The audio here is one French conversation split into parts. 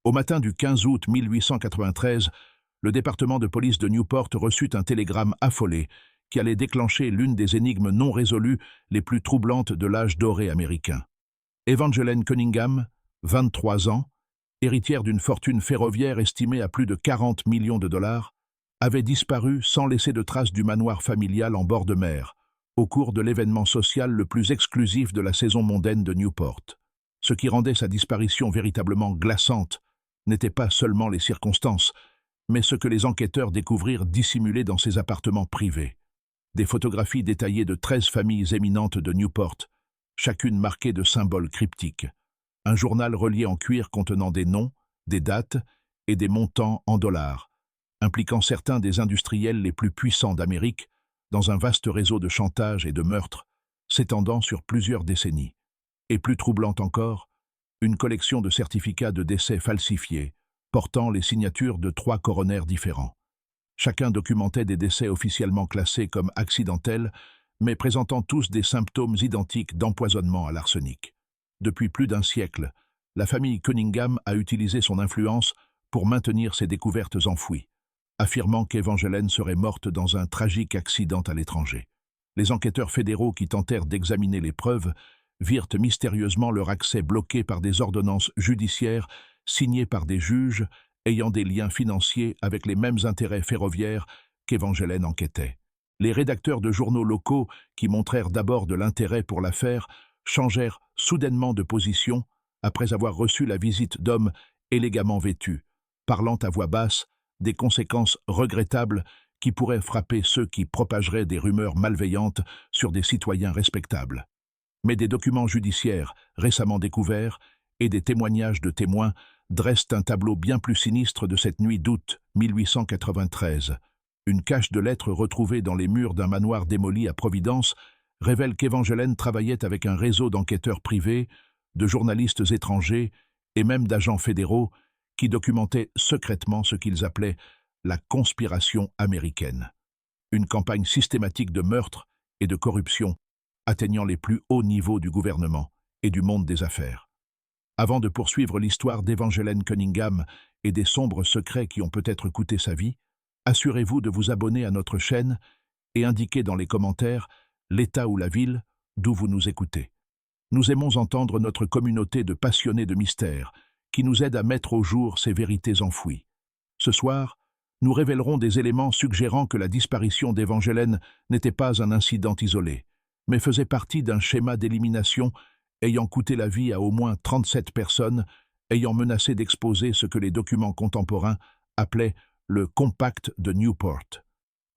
Au matin du 15 août 1893, le département de police de Newport reçut un télégramme affolé qui allait déclencher l'une des énigmes non résolues les plus troublantes de l'âge doré américain. Evangeline Cunningham, 23 ans, héritière d'une fortune ferroviaire estimée à plus de 40 millions de dollars, avait disparu sans laisser de traces du manoir familial en bord de mer, au cours de l'événement social le plus exclusif de la saison mondaine de Newport. Ce qui rendait sa disparition véritablement glaçante n'était pas seulement les circonstances, mais ce que les enquêteurs découvrirent dissimulé dans ses appartements privés. Des photographies détaillées de 13 familles éminentes de Newport, chacune marquée de symboles cryptiques. Un journal relié en cuir contenant des noms, des dates et des montants en dollars, impliquant certains des industriels les plus puissants d'Amérique dans un vaste réseau de chantage et de meurtres s'étendant sur plusieurs décennies. Et plus troublant encore, une collection de certificats de décès falsifiés, portant les signatures de 3 coronaires différents. Chacun documentait des décès officiellement classés comme accidentels, mais présentant tous des symptômes identiques d'empoisonnement à l'arsenic. Depuis plus d'un siècle, la famille Cunningham a utilisé son influence pour maintenir ses découvertes enfouies, affirmant qu'Evangeline serait morte dans un tragique accident à l'étranger. Les enquêteurs fédéraux qui tentèrent d'examiner les preuves virent mystérieusement leur accès bloqué par des ordonnances judiciaires signées par des juges ayant des liens financiers avec les mêmes intérêts ferroviaires qu'Evangeline enquêtait. Les rédacteurs de journaux locaux, qui montrèrent d'abord de l'intérêt pour l'affaire, changèrent soudainement de position après avoir reçu la visite d'hommes élégamment vêtus, parlant à voix basse des conséquences regrettables qui pourraient frapper ceux qui propageraient des rumeurs malveillantes sur des citoyens respectables. Mais des documents judiciaires récemment découverts et des témoignages de témoins dressent un tableau bien plus sinistre de cette nuit d'août 1893. Une cache de lettres retrouvée dans les murs d'un manoir démoli à Providence révèle qu'Evangeline travaillait avec un réseau d'enquêteurs privés, de journalistes étrangers et même d'agents fédéraux qui documentaient secrètement ce qu'ils appelaient la conspiration américaine. Une campagne systématique de meurtres et de corruption atteignant les plus hauts niveaux du gouvernement et du monde des affaires. Avant de poursuivre l'histoire d'Evangeline Cunningham et des sombres secrets qui ont peut-être coûté sa vie, assurez-vous de vous abonner à notre chaîne et indiquez dans les commentaires l'état ou la ville d'où vous nous écoutez. Nous aimons entendre notre communauté de passionnés de mystères qui nous aident à mettre au jour ces vérités enfouies. Ce soir, nous révélerons des éléments suggérant que la disparition d'Evangeline n'était pas un incident isolé, mais faisait partie d'un schéma d'élimination ayant coûté la vie à au moins 37 personnes, ayant menacé d'exposer ce que les documents contemporains appelaient le Compact de Newport,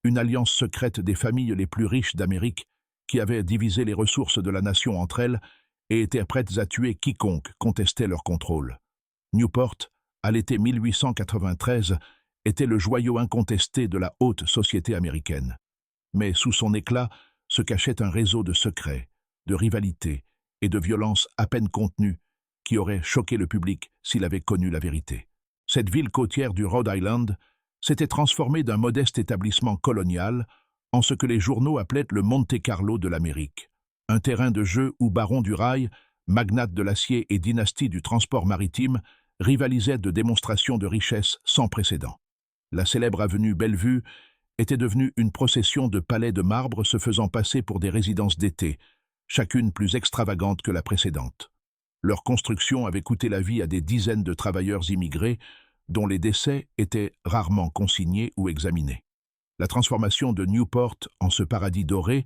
une alliance secrète des familles les plus riches d'Amérique qui avait divisé les ressources de la nation entre elles et étaient prêtes à tuer quiconque contestait leur contrôle. Newport, à l'été 1893, était le joyau incontesté de la haute société américaine. Mais sous son éclat se cachait un réseau de secrets, de rivalités et de violences à peine contenues qui auraient choqué le public s'il avait connu la vérité. Cette ville côtière du Rhode Island s'était transformée d'un modeste établissement colonial en ce que les journaux appelaient le Monte-Carlo de l'Amérique, un terrain de jeu où barons du rail, magnates de l'acier et dynasties du transport maritime rivalisaient de démonstrations de richesse sans précédent. La célèbre avenue Bellevue était devenue une procession de palais de marbre se faisant passer pour des résidences d'été, chacune plus extravagante que la précédente. Leur construction avait coûté la vie à des dizaines de travailleurs immigrés, dont les décès étaient rarement consignés ou examinés. La transformation de Newport en ce paradis doré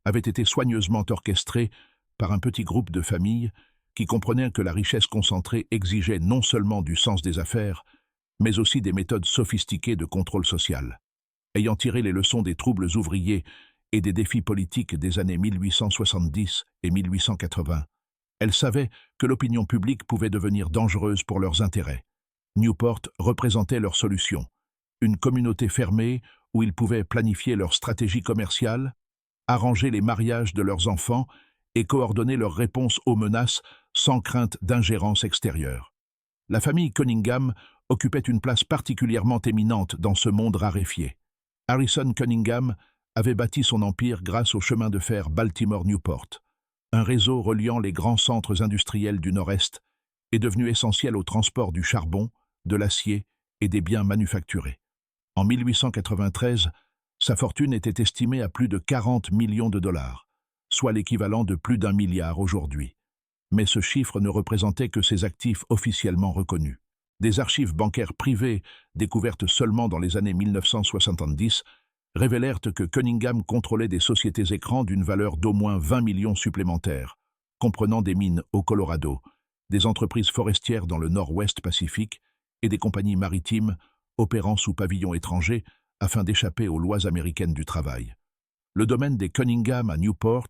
avait été soigneusement orchestrée par un petit groupe de familles qui comprenaient que la richesse concentrée exigeait non seulement du sens des affaires, mais aussi des méthodes sophistiquées de contrôle social. Ayant tiré les leçons des troubles ouvriers et des défis politiques des années 1870 et 1880, elles savaient que l'opinion publique pouvait devenir dangereuse pour leurs intérêts. Newport représentait leur solution, une communauté fermée où ils pouvaient planifier leur stratégie commerciale, arranger les mariages de leurs enfants et coordonner leurs réponses aux menaces sans crainte d'ingérence extérieure. La famille Cunningham occupait une place particulièrement éminente dans ce monde raréfié. Harrison Cunningham avait bâti son empire grâce au chemin de fer Baltimore-Newport, un réseau reliant les grands centres industriels du Nord-Est est devenu essentiel au transport du charbon, de l'acier et des biens manufacturés. En 1893, sa fortune était estimée à plus de 40 millions de dollars, soit l'équivalent de plus d'1 milliard aujourd'hui. Mais ce chiffre ne représentait que ses actifs officiellement reconnus. Des archives bancaires privées, découvertes seulement dans les années 1970, révélèrent que Cunningham contrôlait des sociétés écrans d'une valeur d'au moins 20 millions supplémentaires, comprenant des mines au Colorado, des entreprises forestières dans le nord-ouest Pacifique et des compagnies maritimes opérant sous pavillon étranger afin d'échapper aux lois américaines du travail. Le domaine des Cunningham à Newport,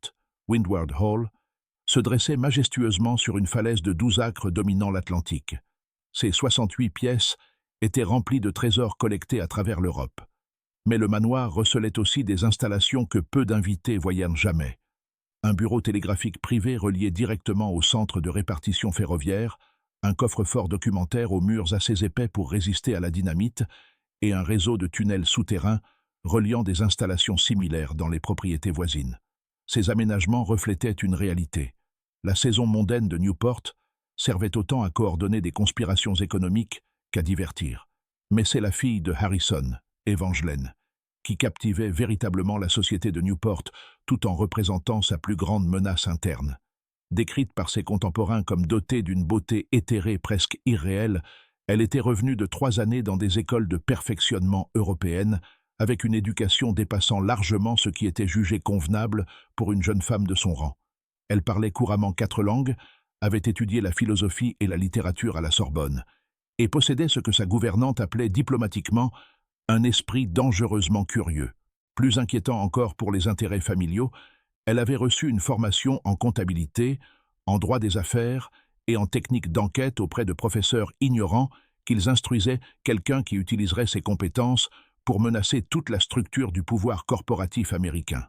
Windward Hall, se dressait majestueusement sur une falaise de 12 acres dominant l'Atlantique. Ces 68 pièces étaient remplies de trésors collectés à travers l'Europe. Mais le manoir recelait aussi des installations que peu d'invités voyèrent jamais. Un bureau télégraphique privé relié directement au centre de répartition ferroviaire, un coffre-fort documentaire aux murs assez épais pour résister à la dynamite et un réseau de tunnels souterrains reliant des installations similaires dans les propriétés voisines. Ces aménagements reflétaient une réalité. La saison mondaine de Newport servait autant à coordonner des conspirations économiques qu'à divertir. Mais c'est la fille de Harrison, Evangeline, qui captivait véritablement la société de Newport tout en représentant sa plus grande menace interne. Décrite par ses contemporains comme dotée d'une beauté éthérée presque irréelle, elle était revenue de 3 années dans des écoles de perfectionnement européennes, avec une éducation dépassant largement ce qui était jugé convenable pour une jeune femme de son rang. Elle parlait couramment 4 langues, avait étudié la philosophie et la littérature à la Sorbonne, et possédait ce que sa gouvernante appelait diplomatiquement un esprit dangereusement curieux. Plus inquiétant encore pour les intérêts familiaux, elle avait reçu une formation en comptabilité, en droit des affaires et en technique d'enquête auprès de professeurs ignorants qu'ils instruisaient quelqu'un qui utiliserait ses compétences pour menacer toute la structure du pouvoir corporatif américain.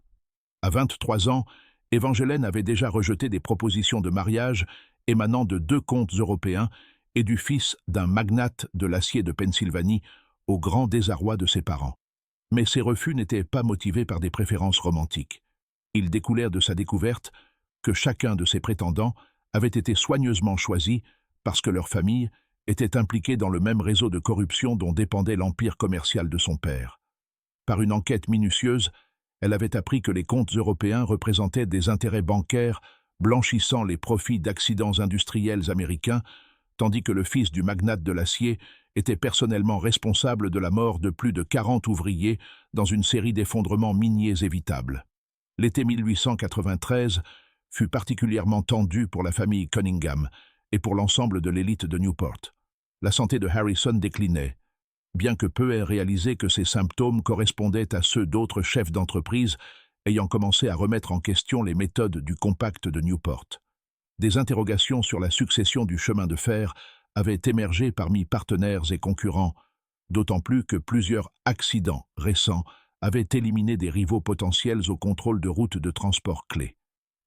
À 23 ans, Evangeline avait déjà rejeté des propositions de mariage émanant de 2 comtes européens et du fils d'un magnate de l'acier de Pennsylvanie, au grand désarroi de ses parents. Mais ces refus n'étaient pas motivés par des préférences romantiques. Ils découlèrent de sa découverte que chacun de ses prétendants avait été soigneusement choisi parce que leur famille était impliquée dans le même réseau de corruption dont dépendait l'empire commercial de son père. Par une enquête minutieuse, elle avait appris que les comptes européens représentaient des intérêts bancaires blanchissant les profits d'accidents industriels américains, tandis que le fils du magnate de l'acier était personnellement responsable de la mort de plus de 40 ouvriers dans une série d'effondrements miniers évitables. L'été 1893 fut particulièrement tendu pour la famille Cunningham et pour l'ensemble de l'élite de Newport. La santé de Harrison déclinait. Bien que peu aient réalisé que ces symptômes correspondaient à ceux d'autres chefs d'entreprise ayant commencé à remettre en question les méthodes du compact de Newport. Des interrogations sur la succession du chemin de fer avaient émergé parmi partenaires et concurrents, d'autant plus que plusieurs accidents récents avaient éliminé des rivaux potentiels au contrôle de routes de transport clés.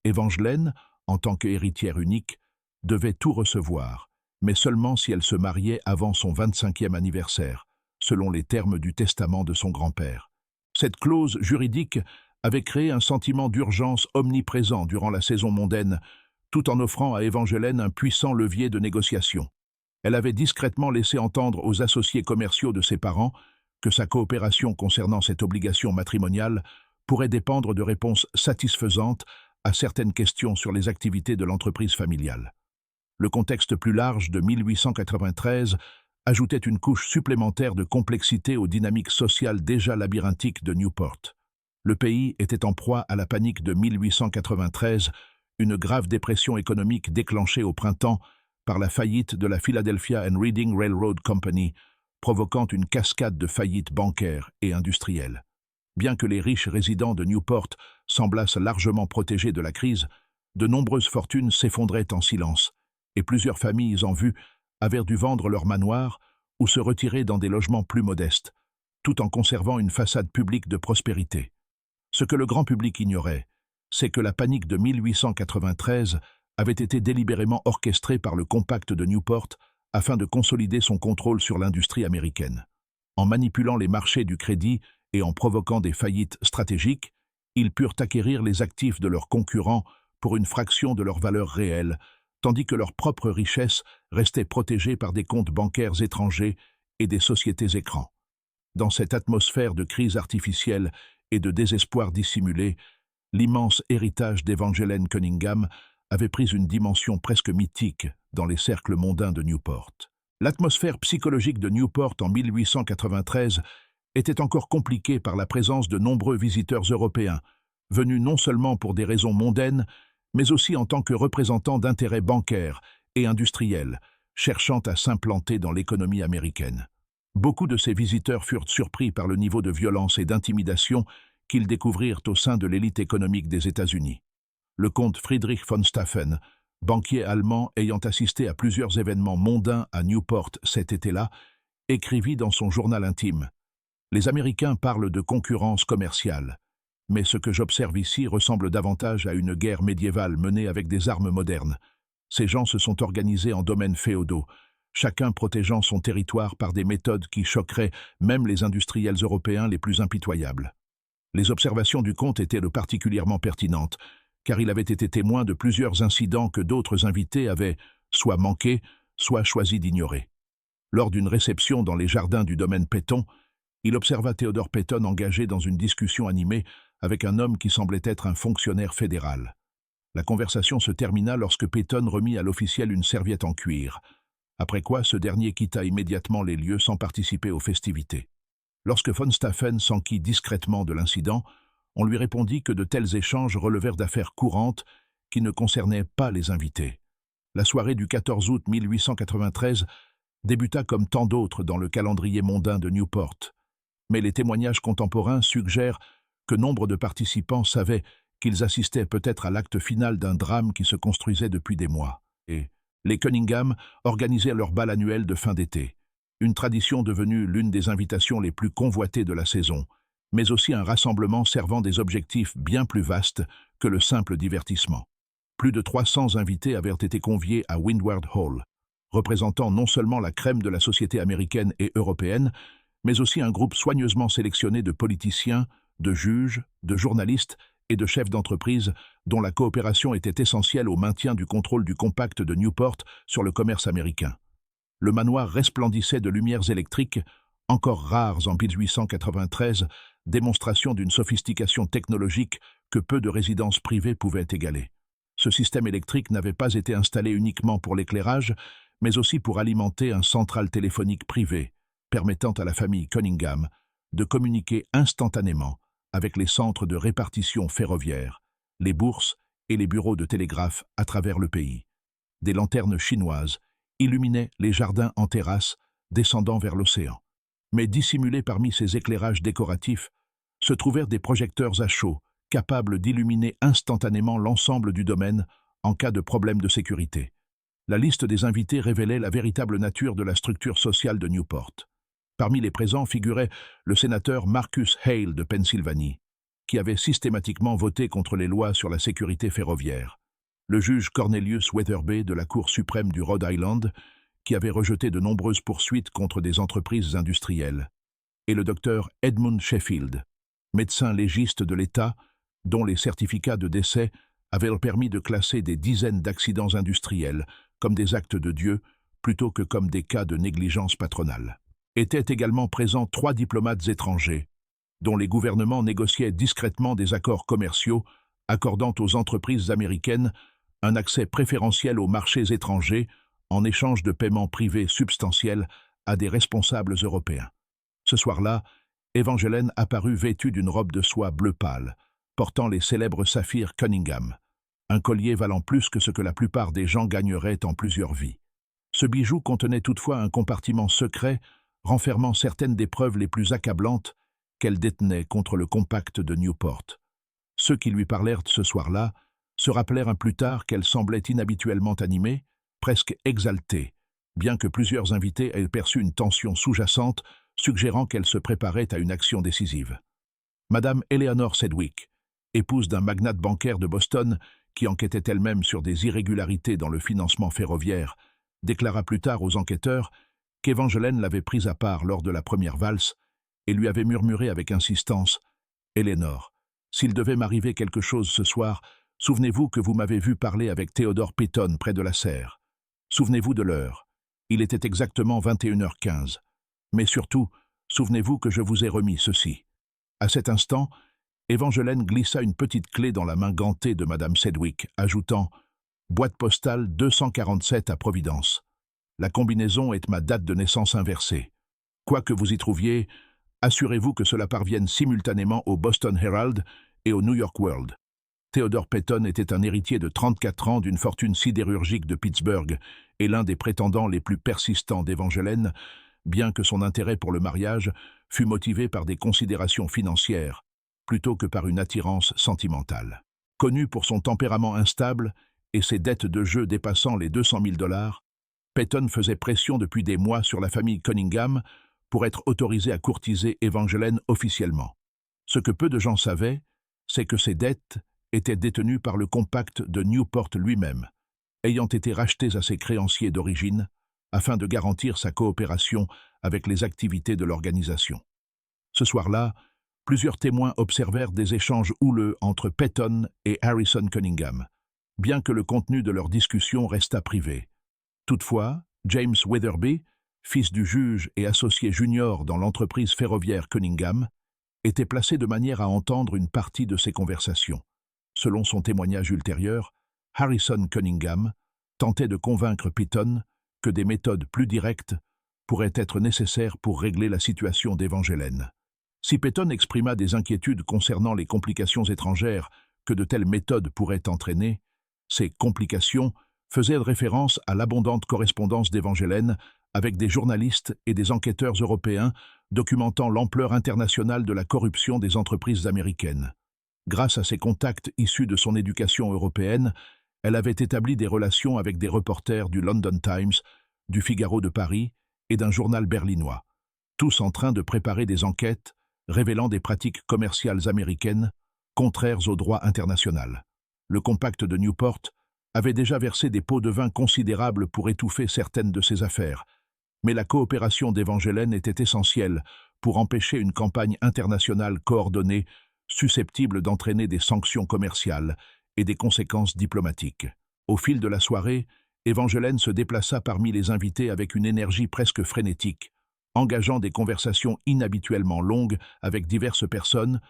Evangeline, en tant qu'héritière unique, devait tout recevoir, mais seulement si elle se mariait avant son 25e anniversaire, selon les termes du testament de son grand-père. Cette clause juridique avait créé un sentiment d'urgence omniprésent durant la saison mondaine, tout en offrant à Evangeline un puissant levier de négociation. Elle avait discrètement laissé entendre aux associés commerciaux de ses parents que sa coopération concernant cette obligation matrimoniale pourrait dépendre de réponses satisfaisantes à certaines questions sur les activités de l'entreprise familiale. Le contexte plus large de 1893 ajoutait une couche supplémentaire de complexité aux dynamiques sociales déjà labyrinthiques de Newport. Le pays était en proie à la panique de 1893, une grave dépression économique déclenchée au printemps par la faillite de la Philadelphia and Reading Railroad Company, provoquant une cascade de faillites bancaires et industrielles. Bien que les riches résidents de Newport semblassent largement protégés de la crise, de nombreuses fortunes s'effondraient en silence, et plusieurs familles en vue avaient dû vendre leur manoir ou se retirer dans des logements plus modestes, tout en conservant une façade publique de prospérité. Ce que le grand public ignorait, c'est que la panique de 1893 avait été délibérément orchestrée par le compact de Newport afin de consolider son contrôle sur l'industrie américaine. En manipulant les marchés du crédit et en provoquant des faillites stratégiques, ils purent acquérir les actifs de leurs concurrents pour une fraction de leur valeur réelle, tandis que leur propre richesse restait protégée par des comptes bancaires étrangers et des sociétés écrans. Dans cette atmosphère de crise artificielle et de désespoir dissimulé, l'immense héritage d'Evangeline Cunningham avait pris une dimension presque mythique dans les cercles mondains de Newport. L'atmosphère psychologique de Newport en 1893 était encore compliquée par la présence de nombreux visiteurs européens, venus non seulement pour des raisons mondaines, mais aussi en tant que représentants d'intérêts bancaires et industriels, cherchant à s'implanter dans l'économie américaine. Beaucoup de ces visiteurs furent surpris par le niveau de violence et d'intimidation qu'ils découvrirent au sein de l'élite économique des États-Unis. Le comte Friedrich von Stauffen, banquier allemand ayant assisté à plusieurs événements mondains à Newport cet été-là, écrivit dans son journal intime « Les Américains parlent de concurrence commerciale, mais ce que j'observe ici ressemble davantage à une guerre médiévale menée avec des armes modernes. Ces gens se sont organisés en domaines féodaux, chacun protégeant son territoire par des méthodes qui choqueraient même les industriels européens les plus impitoyables. » Les observations du comte étaient particulièrement pertinentes, car il avait été témoin de plusieurs incidents que d'autres invités avaient soit manqué, soit choisi d'ignorer. Lors d'une réception dans les jardins du domaine Peyton, il observa Theodore Peyton engagé dans une discussion animée avec un homme qui semblait être un fonctionnaire fédéral. La conversation se termina lorsque Peyton remit à l'officiel une serviette en cuir, après quoi ce dernier quitta immédiatement les lieux sans participer aux festivités. Lorsque von Stauffen s'enquit discrètement de l'incident, on lui répondit que de tels échanges relevèrent d'affaires courantes qui ne concernaient pas les invités. La soirée du 14 août 1893 débuta comme tant d'autres dans le calendrier mondain de Newport, mais les témoignages contemporains suggèrent que nombre de participants savaient qu'ils assistaient peut-être à l'acte final d'un drame qui se construisait depuis des mois. Et les Cunningham organisaient leur bal annuel de fin d'été, une tradition devenue l'une des invitations les plus convoitées de la saison, mais aussi un rassemblement servant des objectifs bien plus vastes que le simple divertissement. Plus de 300 invités avaient été conviés à Windward Hall, représentant non seulement la crème de la société américaine et européenne, mais aussi un groupe soigneusement sélectionné de politiciens, de juges, de journalistes et de chefs d'entreprise dont la coopération était essentielle au maintien du contrôle du compact de Newport sur le commerce américain. Le manoir resplendissait de lumières électriques, encore rares en 1893, démonstration d'une sophistication technologique que peu de résidences privées pouvaient égaler. Ce système électrique n'avait pas été installé uniquement pour l'éclairage, mais aussi pour alimenter un central téléphonique privé, permettant à la famille Cunningham de communiquer instantanément avec les centres de répartition ferroviaire, les bourses et les bureaux de télégraphe à travers le pays. Des lanternes chinoises illuminaient les jardins en terrasse descendant vers l'océan. Mais dissimulés parmi ces éclairages décoratifs se trouvèrent des projecteurs à chaud, capables d'illuminer instantanément l'ensemble du domaine en cas de problème de sécurité. La liste des invités révélait la véritable nature de la structure sociale de Newport. Parmi les présents figurait le sénateur Marcus Hale de Pennsylvanie, qui avait systématiquement voté contre les lois sur la sécurité ferroviaire, le juge Cornelius Weatherby de la Cour suprême du Rhode Island, qui avait rejeté de nombreuses poursuites contre des entreprises industrielles, et le docteur Edmund Sheffield, médecin légiste de l'État, dont les certificats de décès avaient permis de classer des dizaines d'accidents industriels comme des actes de Dieu plutôt que comme des cas de négligence patronale. Étaient également présents 3 diplomates étrangers, dont les gouvernements négociaient discrètement des accords commerciaux accordant aux entreprises américaines un accès préférentiel aux marchés étrangers en échange de paiements privés substantiels à des responsables européens. Ce soir-là, Evangeline apparut vêtue d'une robe de soie bleu pâle, portant les célèbres saphirs Cunningham, un collier valant plus que ce que la plupart des gens gagneraient en plusieurs vies. Ce bijou contenait toutefois un compartiment secret renfermant certaines des preuves les plus accablantes qu'elle détenait contre le compact de Newport. Ceux qui lui parlèrent ce soir-là se rappelèrent un plus tard qu'elle semblait inhabituellement animée, presque exaltée, bien que plusieurs invités aient perçu une tension sous-jacente suggérant qu'elle se préparait à une action décisive. Madame Eleanor Sedgwick, épouse d'un magnate bancaire de Boston qui enquêtait elle-même sur des irrégularités dans le financement ferroviaire, déclara plus tard aux enquêteurs qu'Evangeline l'avait prise à part lors de la première valse et lui avait murmuré avec insistance « Eleanor, s'il devait m'arriver quelque chose ce soir, Souvenez-vous que vous m'avez vu parler avec Theodore Payton près de la serre. Souvenez-vous de l'heure. Il était exactement 21h15. Mais surtout, souvenez-vous que je vous ai remis ceci. À cet instant, Evangeline glissa une petite clé dans la main gantée de Madame Sedgwick, ajoutant « Boîte postale 247 à Providence. La combinaison est ma date de naissance inversée. Quoi que vous y trouviez, assurez-vous que cela parvienne simultanément au Boston Herald et au New York World. » Theodore Payton était un héritier de 34 ans d'une fortune sidérurgique de Pittsburgh et l'un des prétendants les plus persistants d'Evangeline, bien que son intérêt pour le mariage fût motivé par des considérations financières plutôt que par une attirance sentimentale. Connu pour son tempérament instable et ses dettes de jeu dépassant les 200 000 $, Payton faisait pression depuis des mois sur la famille Cunningham pour être autorisé à courtiser Evangeline officiellement. Ce que peu de gens savaient, c'est que ces dettes étaient détenues par le compact de Newport lui-même, ayant été rachetées à ses créanciers d'origine afin de garantir sa coopération avec les activités de l'organisation. Ce soir-là, plusieurs témoins observèrent des échanges houleux entre Payton et Harrison Cunningham, bien que le contenu de leur discussion restât privé. Toutefois, James Weatherby, fils du juge et associé junior dans l'entreprise ferroviaire Cunningham, était placé de manière à entendre une partie de ces conversations. Selon son témoignage ultérieur, Harrison Cunningham tentait de convaincre Payton que des méthodes plus directes pourraient être nécessaires pour régler la situation d'Evangeline. Si Payton exprima des inquiétudes concernant les complications étrangères que de telles méthodes pourraient entraîner, ces complications faisaient référence à l'abondante correspondance d'Evangeline avec des journalistes et des enquêteurs européens documentant l'ampleur internationale de la corruption des entreprises américaines. Grâce à ses contacts issus de son éducation européenne, elle avait établi des relations avec des reporters du London Times, du Figaro de Paris et d'un journal berlinois, tous en train de préparer des enquêtes révélant des pratiques commerciales américaines contraires au droit international. Le compact de Newport avait déjà versé des pots de vin considérables pour étouffer certaines de ces affaires, mais la coopération d'Evangeline était essentielle pour empêcher une campagne internationale coordonnée susceptible d'entraîner des sanctions commerciales et des conséquences diplomatiques. Au fil de la soirée, Evangeline se déplaça parmi les invités avec une énergie presque frénétique, engageant des conversations inhabituellement longues avec diverses personnes,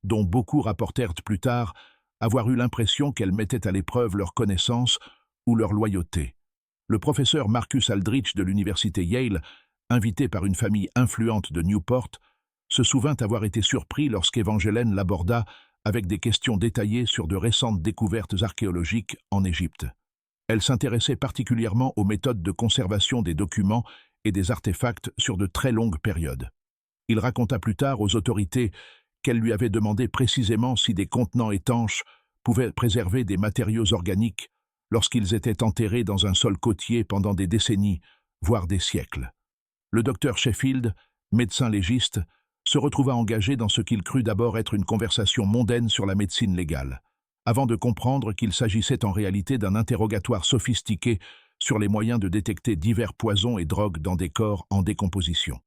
dont beaucoup rapportèrent plus tard avoir eu l'impression qu'elles mettaient à l'épreuve leur connaissance ou leur loyauté. Le professeur Marcus Aldrich de l'université Yale, invité par une famille influente de Newport, se souvint avoir été surpris lorsqu'Evangeline l'aborda avec des questions détaillées sur de récentes découvertes archéologiques en Égypte. Elle s'intéressait particulièrement aux méthodes de conservation des documents et des artefacts sur de très longues périodes. Il raconta plus tard aux autorités qu'elle lui avait demandé précisément si des contenants étanches pouvaient préserver des matériaux organiques lorsqu'ils étaient enterrés dans un sol côtier pendant des décennies, voire des siècles. Le docteur Sheffield, médecin légiste, se retrouva engagé dans ce qu'il crut d'abord être une conversation mondaine sur la médecine légale, avant de comprendre qu'il s'agissait en réalité d'un interrogatoire sophistiqué sur les moyens de détecter divers poisons et drogues dans des corps en décomposition.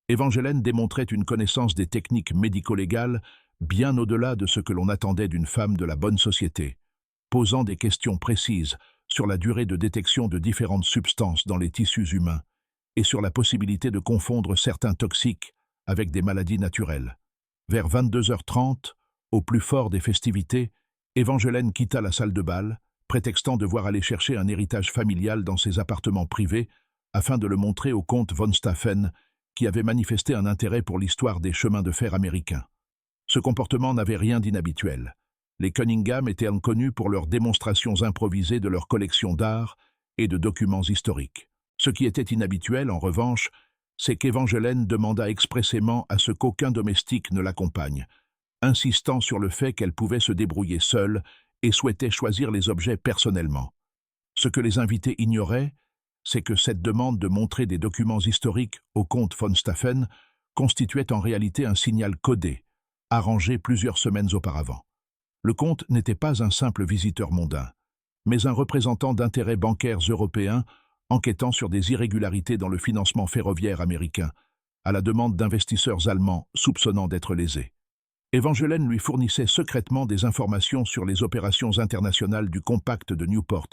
Evangeline démontrait une connaissance des techniques médico-légales bien au-delà de ce que l'on attendait d'une femme de la bonne société, posant des questions précises sur la durée de détection de différentes substances dans les tissus humains et sur la possibilité de confondre certains toxiques avec des maladies naturelles. Vers 22h30, au plus fort des festivités, Evangeline quitta la salle de bal, prétextant devoir aller chercher un héritage familial dans ses appartements privés afin de le montrer au comte von Stauffen, qui avait manifesté un intérêt pour l'histoire des chemins de fer américains. Ce comportement n'avait rien d'inhabituel. Les Cunningham étaient connus pour leurs démonstrations improvisées de leur collection d'art et de documents historiques. Ce qui était inhabituel, en revanche, c'est qu'Evangeline demanda expressément à ce qu'aucun domestique ne l'accompagne, insistant sur le fait qu'elle pouvait se débrouiller seule et souhaitait choisir les objets personnellement. Ce que les invités ignoraient, c'est que cette demande de montrer des documents historiques au comte von Stauffen constituait en réalité un signal codé, arrangé plusieurs semaines auparavant. Le comte n'était pas un simple visiteur mondain, mais un représentant d'intérêts bancaires européens enquêtant sur des irrégularités dans le financement ferroviaire américain, à la demande d'investisseurs allemands soupçonnant d'être lésés. Evangeline lui fournissait secrètement des informations sur les opérations internationales du Compact de Newport,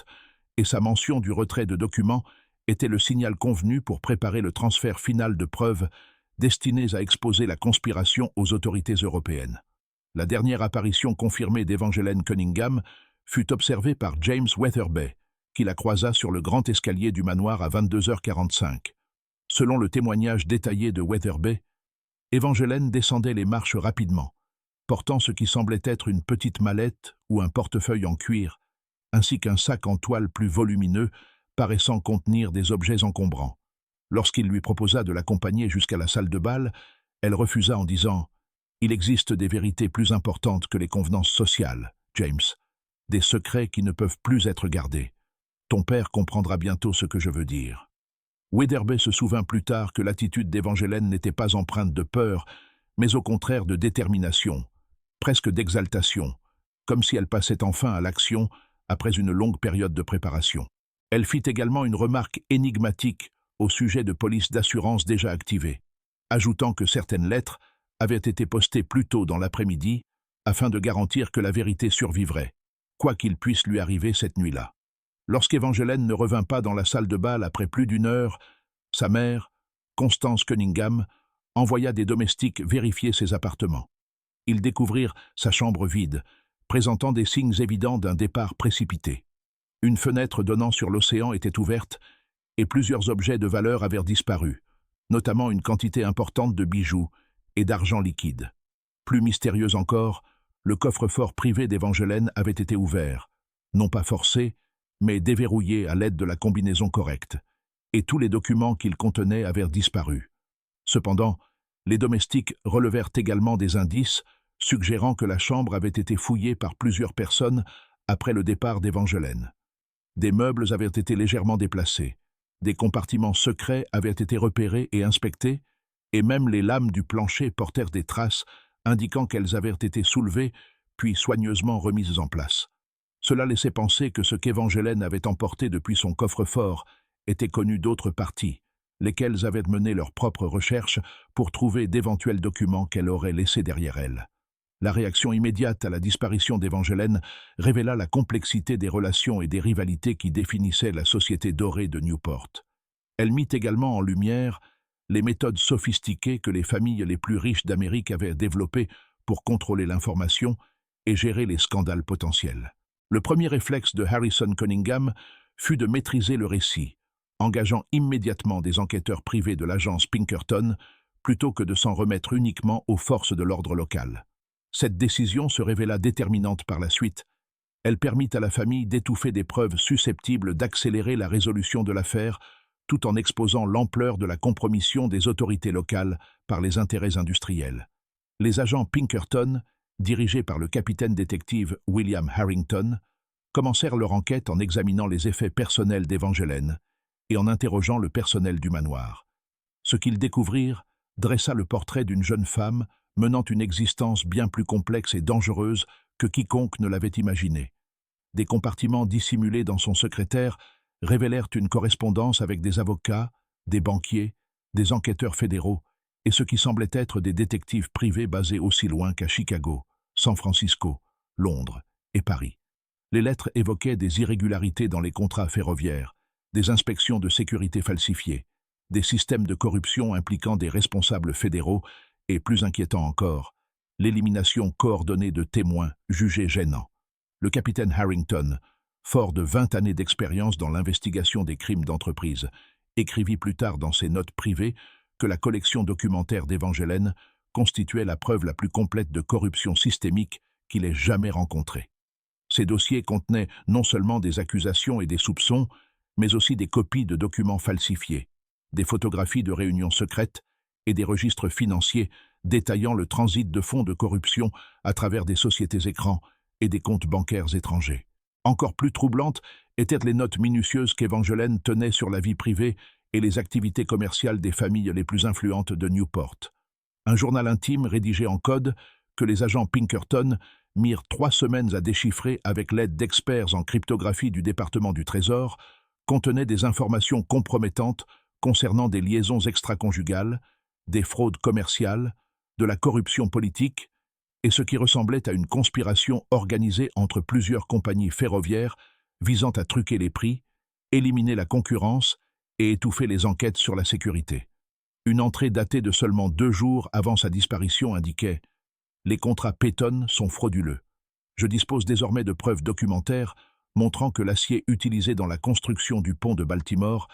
et sa mention du retrait de documents était le signal convenu pour préparer le transfert final de preuves destinées à exposer la conspiration aux autorités européennes. La dernière apparition confirmée d'Evangeline Cunningham fut observée par James Wetherbee, qui la croisa sur le grand escalier du manoir à 22h45. Selon le témoignage détaillé de Wetherbee, Evangeline descendait les marches rapidement, portant ce qui semblait être une petite mallette ou un portefeuille en cuir, ainsi qu'un sac en toile plus volumineux, paraissant contenir des objets encombrants. Lorsqu'il lui proposa de l'accompagner jusqu'à la salle de bal, elle refusa en disant « Il existe des vérités plus importantes que les convenances sociales, James, des secrets qui ne peuvent plus être gardés. Ton père comprendra bientôt ce que je veux dire. » Wetherbee se souvint plus tard que l'attitude d'Evangeline n'était pas empreinte de peur, mais au contraire de détermination, presque d'exaltation, comme si elle passait enfin à l'action après une longue période de préparation. Elle fit également une remarque énigmatique au sujet de polices d'assurance déjà activées, ajoutant que certaines lettres avaient été postées plus tôt dans l'après-midi afin de garantir que la vérité survivrait, quoi qu'il puisse lui arriver cette nuit-là. Lorsqu'Evangeline ne revint pas dans la salle de bal après plus d'une heure, sa mère, Constance Cunningham, envoya des domestiques vérifier ses appartements. Ils découvrirent sa chambre vide, présentant des signes évidents d'un départ précipité. Une fenêtre donnant sur l'océan était ouverte et plusieurs objets de valeur avaient disparu, notamment une quantité importante de bijoux et d'argent liquide. Plus mystérieux encore, le coffre-fort privé d'Evangeline avait été ouvert, non pas forcé, mais déverrouillé à l'aide de la combinaison correcte, et tous les documents qu'il contenait avaient disparu. Cependant, les domestiques relevèrent également des indices suggérant que la chambre avait été fouillée par plusieurs personnes après le départ d'Evangeline. Des meubles avaient été légèrement déplacés, des compartiments secrets avaient été repérés et inspectés, et même les lames du plancher portèrent des traces indiquant qu'elles avaient été soulevées puis soigneusement remises en place. Cela laissait penser que ce qu'Evangeline avait emporté depuis son coffre-fort était connu d'autres parties, lesquelles avaient mené leurs propres recherches pour trouver d'éventuels documents qu'elle aurait laissés derrière elle. La réaction immédiate à la disparition d'Evangeline révéla la complexité des relations et des rivalités qui définissaient la société dorée de Newport. Elle mit également en lumière les méthodes sophistiquées que les familles les plus riches d'Amérique avaient développées pour contrôler l'information et gérer les scandales potentiels. Le premier réflexe de Harrison Cunningham fut de maîtriser le récit, engageant immédiatement des enquêteurs privés de l'agence Pinkerton plutôt que de s'en remettre uniquement aux forces de l'ordre local. Cette décision se révéla déterminante par la suite. Elle permit à la famille d'étouffer des preuves susceptibles d'accélérer la résolution de l'affaire tout en exposant l'ampleur de la compromission des autorités locales par les intérêts industriels. Les agents Pinkerton, dirigés par le capitaine détective William Harrington, commencèrent leur enquête en examinant les effets personnels d'Evangeline et en interrogeant le personnel du manoir. Ce qu'ils découvrirent dressa le portrait d'une jeune femme menant une existence bien plus complexe et dangereuse que quiconque ne l'avait imaginé. Des compartiments dissimulés dans son secrétaire révélèrent une correspondance avec des avocats, des banquiers, des enquêteurs fédéraux et ce qui semblait être des détectives privés basés aussi loin qu'à Chicago, San Francisco, Londres et Paris. Les lettres évoquaient des irrégularités dans les contrats ferroviaires, des inspections de sécurité falsifiées, des systèmes de corruption impliquant des responsables fédéraux et, plus inquiétant encore, l'élimination coordonnée de témoins jugés gênants. Le capitaine Harrington, fort de 20 années d'expérience dans l'investigation des crimes d'entreprise, écrivit plus tard dans ses notes privées que la collection documentaire d'Evangeline constituait la preuve la plus complète de corruption systémique qu'il ait jamais rencontrée. Ces dossiers contenaient non seulement des accusations et des soupçons, mais aussi des copies de documents falsifiés, des photographies de réunions secrètes et des registres financiers détaillant le transit de fonds de corruption à travers des sociétés écrans et des comptes bancaires étrangers. Encore plus troublantes étaient les notes minutieuses qu'Evangeline tenait sur la vie privée et les activités commerciales des familles les plus influentes de Newport. Un journal intime rédigé en code que les agents Pinkerton mirent 3 semaines à déchiffrer avec l'aide d'experts en cryptographie du département du Trésor contenait des informations compromettantes concernant des liaisons extraconjugales, des fraudes commerciales, de la corruption politique et ce qui ressemblait à une conspiration organisée entre plusieurs compagnies ferroviaires visant à truquer les prix, éliminer la concurrence et étouffer les enquêtes sur la sécurité. Une entrée datée de seulement 2 jours avant sa disparition indiquait « Les contrats Peyton sont frauduleux. Je dispose désormais de preuves documentaires montrant que l'acier utilisé dans la construction du pont de Baltimore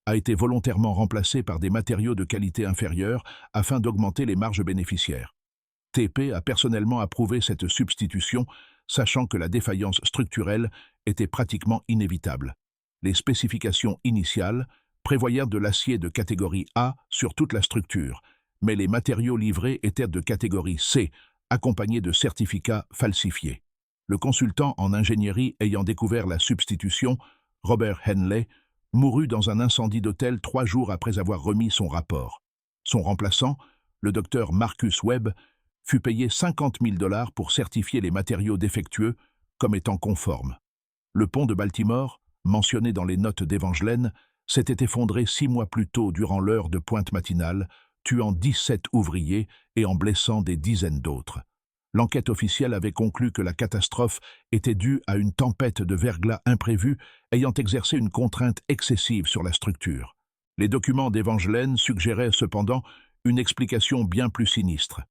a été volontairement remplacé par des matériaux de qualité inférieure afin d'augmenter les marges bénéficiaires. TP a personnellement approuvé cette substitution, sachant que la défaillance structurelle était pratiquement inévitable. Les spécifications initiales prévoyaient de l'acier de catégorie A sur toute la structure, mais les matériaux livrés étaient de catégorie C, accompagnés de certificats falsifiés. Le consultant en ingénierie ayant découvert la substitution, Robert Henley, mourut dans un incendie d'hôtel 3 jours après avoir remis son rapport. Son remplaçant, le docteur Marcus Webb, fut payé 50 000 $ pour certifier les matériaux défectueux comme étant conformes. Le pont de Baltimore, mentionné dans les notes d'Evangeline, s'était effondré 6 mois plus tôt durant l'heure de pointe matinale, tuant 17 ouvriers et en blessant des dizaines d'autres. L'enquête officielle avait conclu que la catastrophe était due à une tempête de verglas imprévue ayant exercé une contrainte excessive sur la structure. Les documents d'Evangeline suggéraient cependant une explication bien plus sinistre.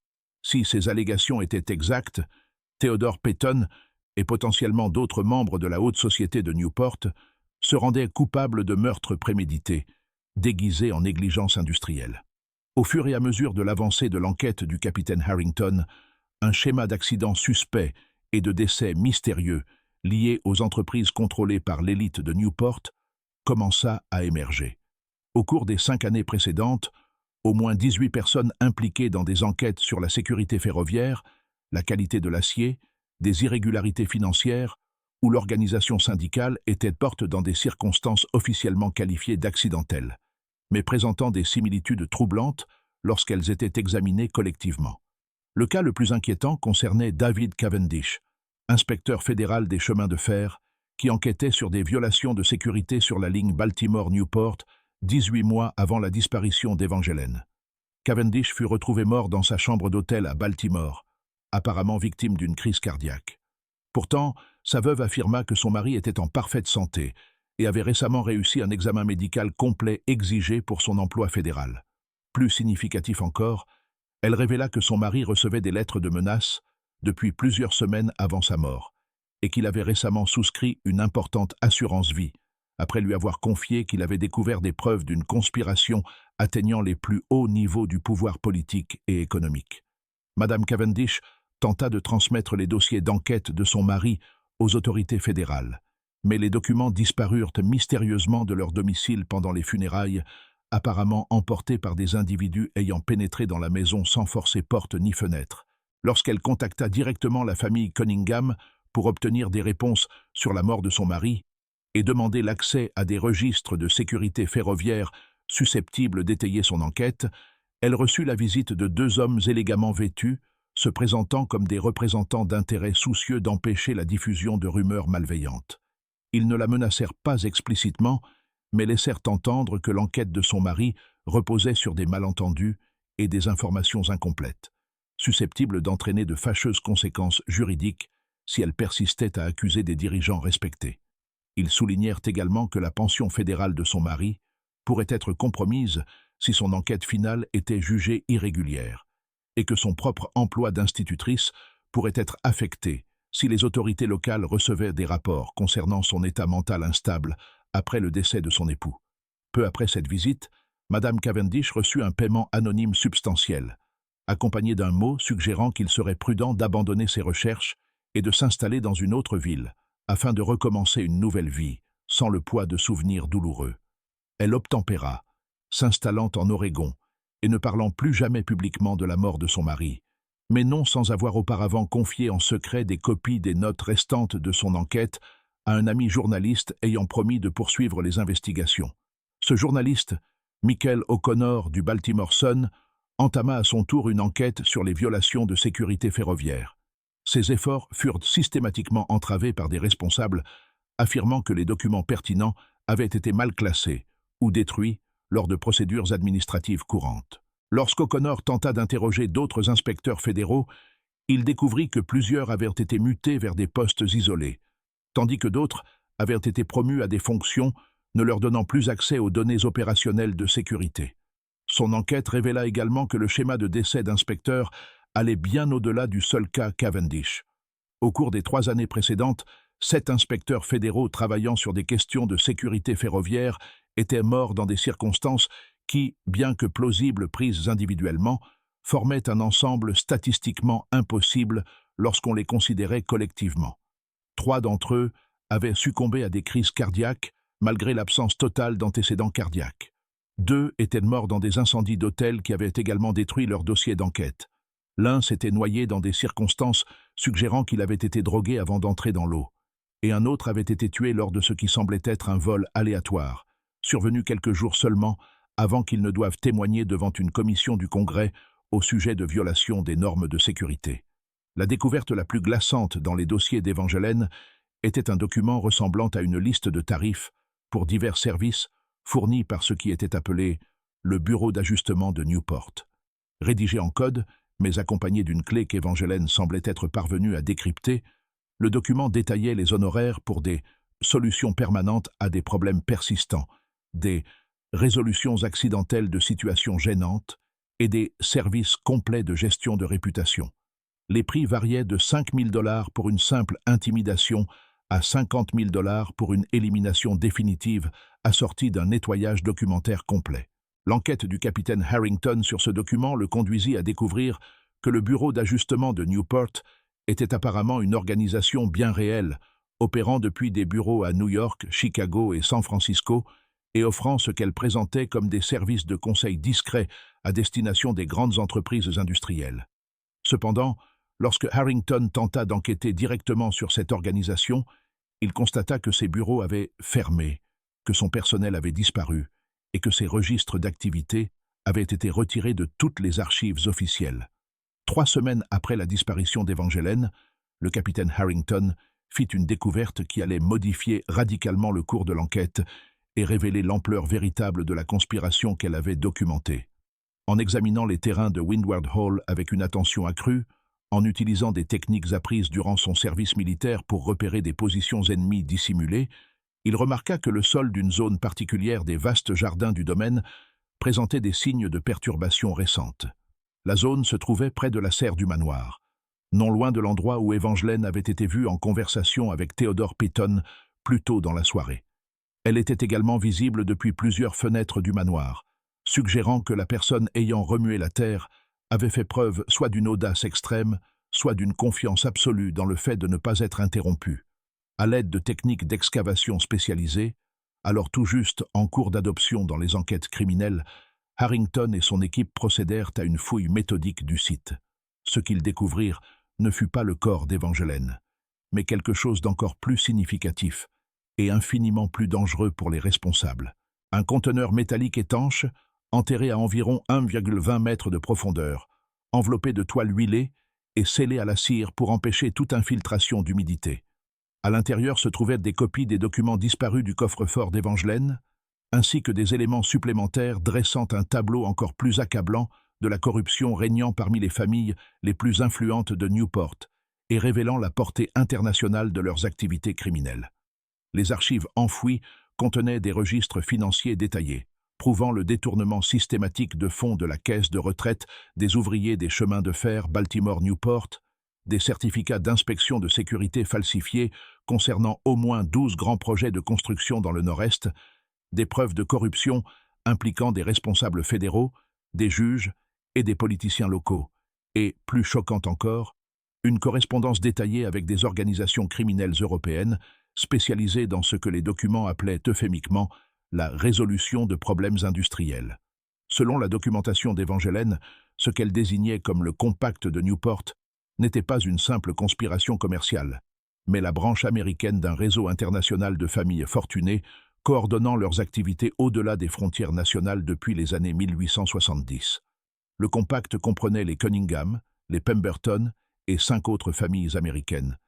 Si ces allégations étaient exactes, Theodore Peyton et potentiellement d'autres membres de la haute société de Newport se rendaient coupables de meurtres prémédités, déguisés en négligence industrielle. Au fur et à mesure de l'avancée de l'enquête du capitaine Harrington, un schéma d'accidents suspects et de décès mystérieux liés aux entreprises contrôlées par l'élite de Newport commença à émerger. Au cours des 5 années précédentes, au moins 18 personnes impliquées dans des enquêtes sur la sécurité ferroviaire, la qualité de l'acier, des irrégularités financières ou l'organisation syndicale étaient mortes dans des circonstances officiellement qualifiées d'accidentelles, mais présentant des similitudes troublantes lorsqu'elles étaient examinées collectivement. Le cas le plus inquiétant concernait David Cavendish, inspecteur fédéral des chemins de fer, qui enquêtait sur des violations de sécurité sur la ligne Baltimore-Newport 18 mois avant la disparition d'Evangeline. Cavendish fut retrouvé mort dans sa chambre d'hôtel à Baltimore, apparemment victime d'une crise cardiaque. Pourtant, sa veuve affirma que son mari était en parfaite santé et avait récemment réussi un examen médical complet exigé pour son emploi fédéral. Plus significatif encore, elle révéla que son mari recevait des lettres de menaces depuis plusieurs semaines avant sa mort et qu'il avait récemment souscrit une importante assurance vie, après lui avoir confié qu'il avait découvert des preuves d'une conspiration atteignant les plus hauts niveaux du pouvoir politique et économique. Madame Cavendish tenta de transmettre les dossiers d'enquête de son mari aux autorités fédérales, mais les documents disparurent mystérieusement de leur domicile pendant les funérailles, apparemment emportés par des individus ayant pénétré dans la maison sans forcer porte ni fenêtre. Lorsqu'elle contacta directement la famille Cunningham pour obtenir des réponses sur la mort de son mari et demander l'accès à des registres de sécurité ferroviaire susceptibles d'étayer son enquête, elle reçut la visite de 2 hommes élégamment vêtus, se présentant comme des représentants d'intérêts soucieux d'empêcher la diffusion de rumeurs malveillantes. Ils ne la menacèrent pas explicitement, mais laissèrent entendre que l'enquête de son mari reposait sur des malentendus et des informations incomplètes, susceptibles d'entraîner de fâcheuses conséquences juridiques si elle persistait à accuser des dirigeants respectés. Ils soulignèrent également que la pension fédérale de son mari pourrait être compromise si son enquête finale était jugée irrégulière, et que son propre emploi d'institutrice pourrait être affecté si les autorités locales recevaient des rapports concernant son état mental instable après le décès de son époux. Peu après cette visite, Madame Cavendish reçut un paiement anonyme substantiel, accompagné d'un mot suggérant qu'il serait prudent d'abandonner ses recherches et de s'installer dans une autre ville, afin de recommencer une nouvelle vie, sans le poids de souvenirs douloureux. Elle obtempéra, s'installant en Oregon, et ne parlant plus jamais publiquement de la mort de son mari, mais non sans avoir auparavant confié en secret des copies des notes restantes de son enquête à un ami journaliste ayant promis de poursuivre les investigations. Ce journaliste, Michael O'Connor du Baltimore Sun, entama à son tour une enquête sur les violations de sécurité ferroviaire. Ses efforts furent systématiquement entravés par des responsables affirmant que les documents pertinents avaient été mal classés ou détruits lors de procédures administratives courantes. Lorsqu'O'Connor tenta d'interroger d'autres inspecteurs fédéraux, il découvrit que plusieurs avaient été mutés vers des postes isolés, tandis que d'autres avaient été promus à des fonctions ne leur donnant plus accès aux données opérationnelles de sécurité. Son enquête révéla également que le schéma de décès d'inspecteurs allait bien au-delà du seul cas Cavendish. Au cours des 3 années précédentes, 7 inspecteurs fédéraux travaillant sur des questions de sécurité ferroviaire étaient morts dans des circonstances qui, bien que plausibles prises individuellement, formaient un ensemble statistiquement impossible lorsqu'on les considérait collectivement. 3 d'entre eux avaient succombé à des crises cardiaques malgré l'absence totale d'antécédents cardiaques. 2 étaient morts dans des incendies d'hôtels qui avaient également détruit leur dossier d'enquête. L'un s'était noyé dans des circonstances suggérant qu'il avait été drogué avant d'entrer dans l'eau, et un autre avait été tué lors de ce qui semblait être un vol aléatoire, survenu quelques jours seulement avant qu'ils ne doivent témoigner devant une commission du Congrès au sujet de violations des normes de sécurité. La découverte la plus glaçante dans les dossiers d'Evangeline était un document ressemblant à une liste de tarifs pour divers services fournis par ce qui était appelé le Bureau d'ajustement de Newport. Rédigé en code, mais accompagné d'une clé qu'Evangeline semblait être parvenue à décrypter, le document détaillait les honoraires pour des solutions permanentes à des problèmes persistants, des résolutions accidentelles de situations gênantes et des services complets de gestion de réputation. Les prix variaient de 5 000 $ pour une simple intimidation à 50 000 $ pour une élimination définitive assortie d'un nettoyage documentaire complet. L'enquête du capitaine Harrington sur ce document le conduisit à découvrir que le bureau d'ajustement de Newport était apparemment une organisation bien réelle, opérant depuis des bureaux à New York, Chicago et San Francisco, et offrant ce qu'elle présentait comme des services de conseil discrets à destination des grandes entreprises industrielles. Cependant, lorsque Harrington tenta d'enquêter directement sur cette organisation, il constata que ses bureaux avaient fermé, que son personnel avait disparu et que ses registres d'activité avaient été retirés de toutes les archives officielles. 3 semaines après la disparition d'Evangeline, le capitaine Harrington fit une découverte qui allait modifier radicalement le cours de l'enquête et révéler l'ampleur véritable de la conspiration qu'elle avait documentée. En examinant les terrains de Windward Hall avec une attention accrue, en utilisant des techniques apprises durant son service militaire pour repérer des positions ennemies dissimulées, il remarqua que le sol d'une zone particulière des vastes jardins du domaine présentait des signes de perturbation récentes. La zone se trouvait près de la serre du manoir, non loin de l'endroit où Evangeline avait été vue en conversation avec Theodore Peyton plus tôt dans la soirée. Elle était également visible depuis plusieurs fenêtres du manoir, suggérant que la personne ayant remué la terre avait fait preuve soit d'une audace extrême, soit d'une confiance absolue dans le fait de ne pas être interrompue. À l'aide de techniques d'excavation spécialisées, alors tout juste en cours d'adoption dans les enquêtes criminelles, Harrington et son équipe procédèrent à une fouille méthodique du site. Ce qu'ils découvrirent ne fut pas le corps d'Evangeline, mais quelque chose d'encore plus significatif et infiniment plus dangereux pour les responsables. Un conteneur métallique étanche, enterré à environ 1,20 mètres de profondeur, enveloppé de toile huilée et scellé à la cire pour empêcher toute infiltration d'humidité. À l'intérieur se trouvaient des copies des documents disparus du coffre-fort d'Evangeline, ainsi que des éléments supplémentaires dressant un tableau encore plus accablant de la corruption régnant parmi les familles les plus influentes de Newport et révélant la portée internationale de leurs activités criminelles. Les archives enfouies contenaient des registres financiers détaillés, prouvant le détournement systématique de fonds de la caisse de retraite des ouvriers des chemins de fer Baltimore-Newport, des certificats d'inspection de sécurité falsifiés concernant au moins 12 grands projets de construction dans le Nord-Est, des preuves de corruption impliquant des responsables fédéraux, des juges et des politiciens locaux, et, plus choquant encore, une correspondance détaillée avec des organisations criminelles européennes spécialisées dans ce que les documents appelaient euphémiquement la résolution de problèmes industriels. Selon la documentation d'Evangeline, ce qu'elle désignait comme le compact de Newport n'était pas une simple conspiration commerciale, mais la branche américaine d'un réseau international de familles fortunées coordonnant leurs activités au-delà des frontières nationales depuis les années 1870. Le compact comprenait les Cunningham, les Pemberton et 5 autres familles américaines,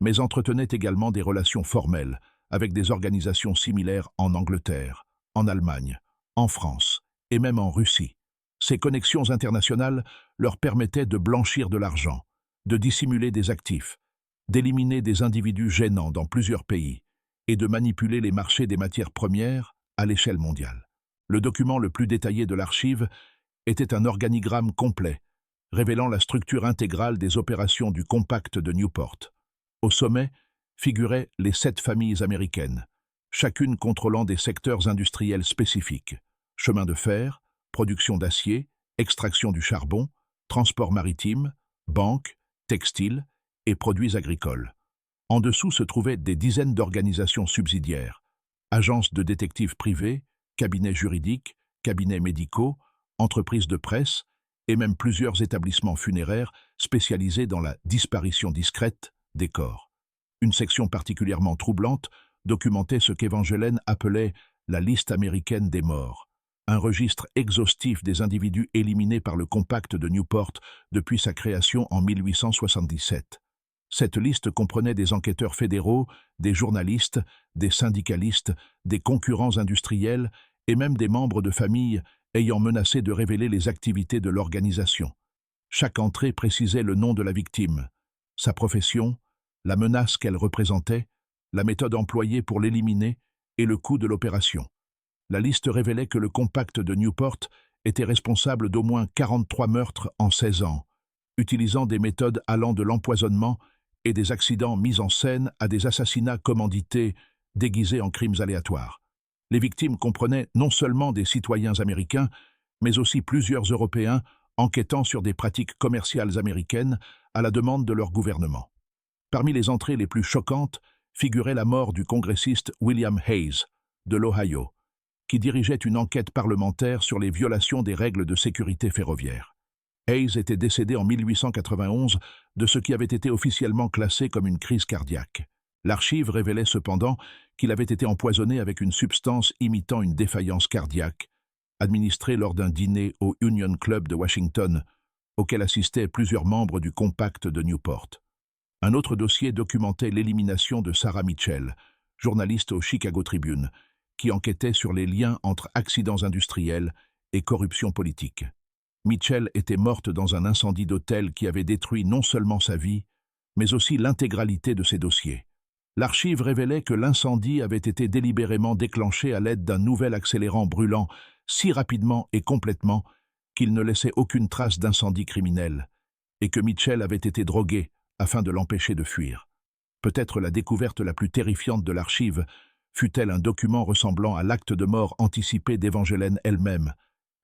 mais entretenait également des relations formelles avec des organisations similaires en Angleterre, en Allemagne, en France et même en Russie. Ces connexions internationales leur permettaient de blanchir de l'argent, de dissimuler des actifs, d'éliminer des individus gênants dans plusieurs pays et de manipuler les marchés des matières premières à l'échelle mondiale. Le document le plus détaillé de l'archive était un organigramme complet, révélant la structure intégrale des opérations du Compact de Newport. Au sommet figuraient les 7 familles américaines, chacune contrôlant des secteurs industriels spécifiques: chemin de fer, production d'acier, extraction du charbon, transport maritime, banques, textiles et produits agricoles. En dessous se trouvaient des dizaines d'organisations subsidiaires, agences de détectives privées, cabinets juridiques, cabinets médicaux, entreprises de presse et même plusieurs établissements funéraires spécialisés dans la disparition discrète des corps. Une section particulièrement troublante documentait ce qu'Evangeline appelait la liste américaine des morts, un registre exhaustif des individus éliminés par le Compact de Newport depuis sa création en 1877. Cette liste comprenait des enquêteurs fédéraux, des journalistes, des syndicalistes, des concurrents industriels et même des membres de familles ayant menacé de révéler les activités de l'organisation. Chaque entrée précisait le nom de la victime, sa profession, la menace qu'elle représentait, la méthode employée pour l'éliminer et le coût de l'opération. La liste révélait que le Compact de Newport était responsable d'au moins 43 meurtres en 16 ans, utilisant des méthodes allant de l'empoisonnement et des accidents mis en scène à des assassinats commandités déguisés en crimes aléatoires. Les victimes comprenaient non seulement des citoyens américains, mais aussi plusieurs Européens enquêtant sur des pratiques commerciales américaines à la demande de leur gouvernement. Parmi les entrées les plus choquantes figurait la mort du congressiste William Hayes, de l'Ohio, qui dirigeait une enquête parlementaire sur les violations des règles de sécurité ferroviaire. Hayes était décédé en 1891 de ce qui avait été officiellement classé comme une crise cardiaque. L'archive révélait cependant qu'il avait été empoisonné avec une substance imitant une défaillance cardiaque, administrée lors d'un dîner au Union Club de Washington, auquel assistaient plusieurs membres du Compact de Newport. Un autre dossier documentait l'élimination de Sarah Mitchell, journaliste au Chicago Tribune, qui enquêtait sur les liens entre accidents industriels et corruption politique. Mitchell était morte dans un incendie d'hôtel qui avait détruit non seulement sa vie, mais aussi l'intégralité de ses dossiers. L'archive révélait que l'incendie avait été délibérément déclenché à l'aide d'un nouvel accélérant brûlant si rapidement et complètement qu'il ne laissait aucune trace d'incendie criminel, et que Mitchell avait été drogué afin de l'empêcher de fuir. Peut-être la découverte la plus terrifiante de l'archive fut-elle un document ressemblant à l'acte de mort anticipé d'Evangeline elle-même,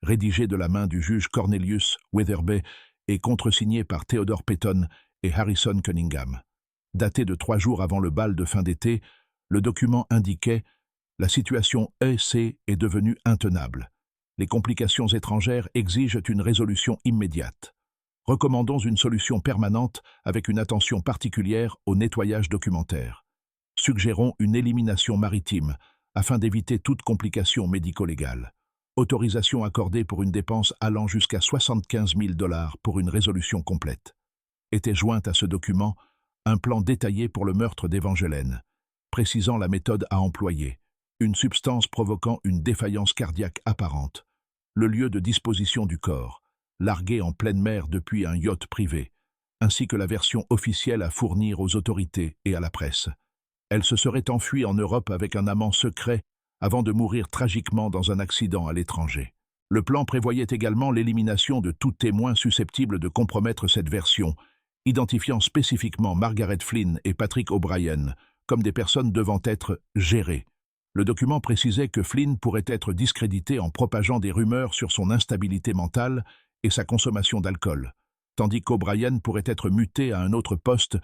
rédigé de la main du juge Cornelius Weatherby et contresigné par Theodore Peyton et Harrison Cunningham. Daté de 3 jours avant le bal de fin d'été, le document indiquait « La situation EC est devenue intenable. Les complications étrangères exigent une résolution immédiate. Recommandons une solution permanente avec une attention particulière au nettoyage documentaire. Suggérons une élimination maritime afin d'éviter toute complication médico-légale. Autorisation accordée pour une dépense allant jusqu'à 75 000 $ pour une résolution complète. » Était jointe à ce document un plan détaillé pour le meurtre d'Evangeline, précisant la méthode à employer, une substance provoquant une défaillance cardiaque apparente, le lieu de disposition du corps, largué en pleine mer depuis un yacht privé, ainsi que la version officielle à fournir aux autorités et à la presse. Elle se serait enfuie en Europe avec un amant secret avant de mourir tragiquement dans un accident à l'étranger. Le plan prévoyait également l'élimination de tout témoin susceptible de compromettre cette version, identifiant spécifiquement Margaret Flynn et Patrick O'Brien comme des personnes devant être gérées. Le document précisait que Flynn pourrait être discrédité en propageant des rumeurs sur son instabilité mentale et sa consommation d'alcool, tandis qu'O'Brien pourrait être muté à un autre poste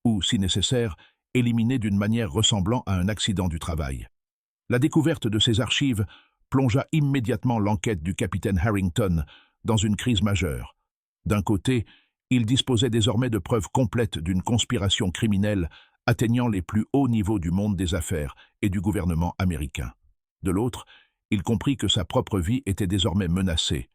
ou, si nécessaire, éliminé d'une manière ressemblant à un accident du travail. La découverte de ces archives plongea immédiatement l'enquête du capitaine Harrington dans une crise majeure. D'un côté, il disposait désormais de preuves complètes d'une conspiration criminelle atteignant les plus hauts niveaux du monde des affaires et du gouvernement américain. De l'autre, il comprit que sa propre vie était désormais menacée,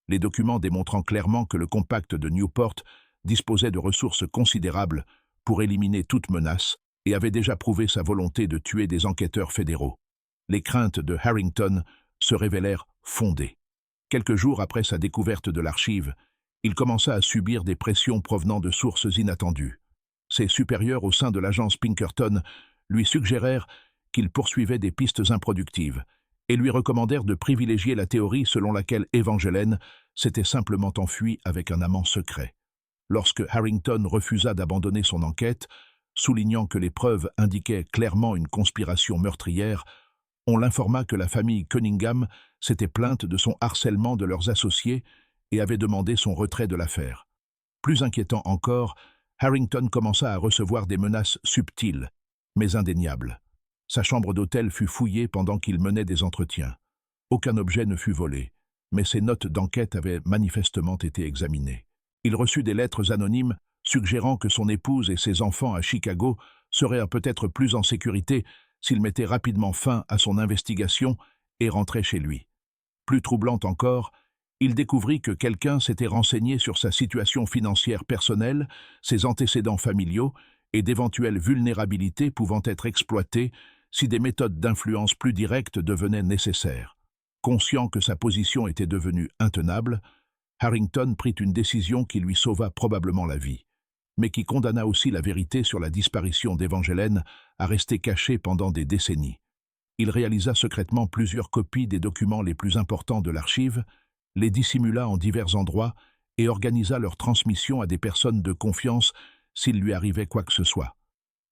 les documents démontrant clairement que le Compact de Newport disposait de ressources considérables pour éliminer toute menace et avait déjà prouvé sa volonté de tuer des enquêteurs fédéraux. Les craintes de Harrington se révélèrent fondées. Quelques jours après sa découverte de l'archive, Il commença à subir des pressions provenant de sources inattendues. Ses supérieurs au sein de l'agence Pinkerton lui suggérèrent qu'il poursuivait des pistes improductives et lui recommandèrent de privilégier la théorie selon laquelle Evangeline s'était simplement enfuie avec un amant secret. Lorsque Harrington refusa d'abandonner son enquête, soulignant que les preuves indiquaient clairement une conspiration meurtrière, on l'informa que la famille Cunningham s'était plainte de son harcèlement de leurs associés et avait demandé son retrait de l'affaire. Plus inquiétant encore, Harrington commença à recevoir des menaces subtiles, mais indéniables. Sa chambre d'hôtel fut fouillée pendant qu'il menait des entretiens. Aucun objet ne fut volé, mais ses notes d'enquête avaient manifestement été examinées. Il reçut des lettres anonymes suggérant que son épouse et ses enfants à Chicago seraient peut-être plus en sécurité s'il mettait rapidement fin à son investigation et rentrait chez lui. Plus troublant encore, il découvrit que quelqu'un s'était renseigné sur sa situation financière personnelle, ses antécédents familiaux et d'éventuelles vulnérabilités pouvant être exploitées si des méthodes d'influence plus directes devenaient nécessaires. Conscient que sa position était devenue intenable, Harrington prit une décision qui lui sauva probablement la vie, mais qui condamna aussi la vérité sur la disparition d'Evangeline à rester cachée pendant des décennies. Il réalisa secrètement plusieurs copies des documents les plus importants de l'archive, les dissimula en divers endroits et organisa leur transmission à des personnes de confiance s'il lui arrivait quoi que ce soit.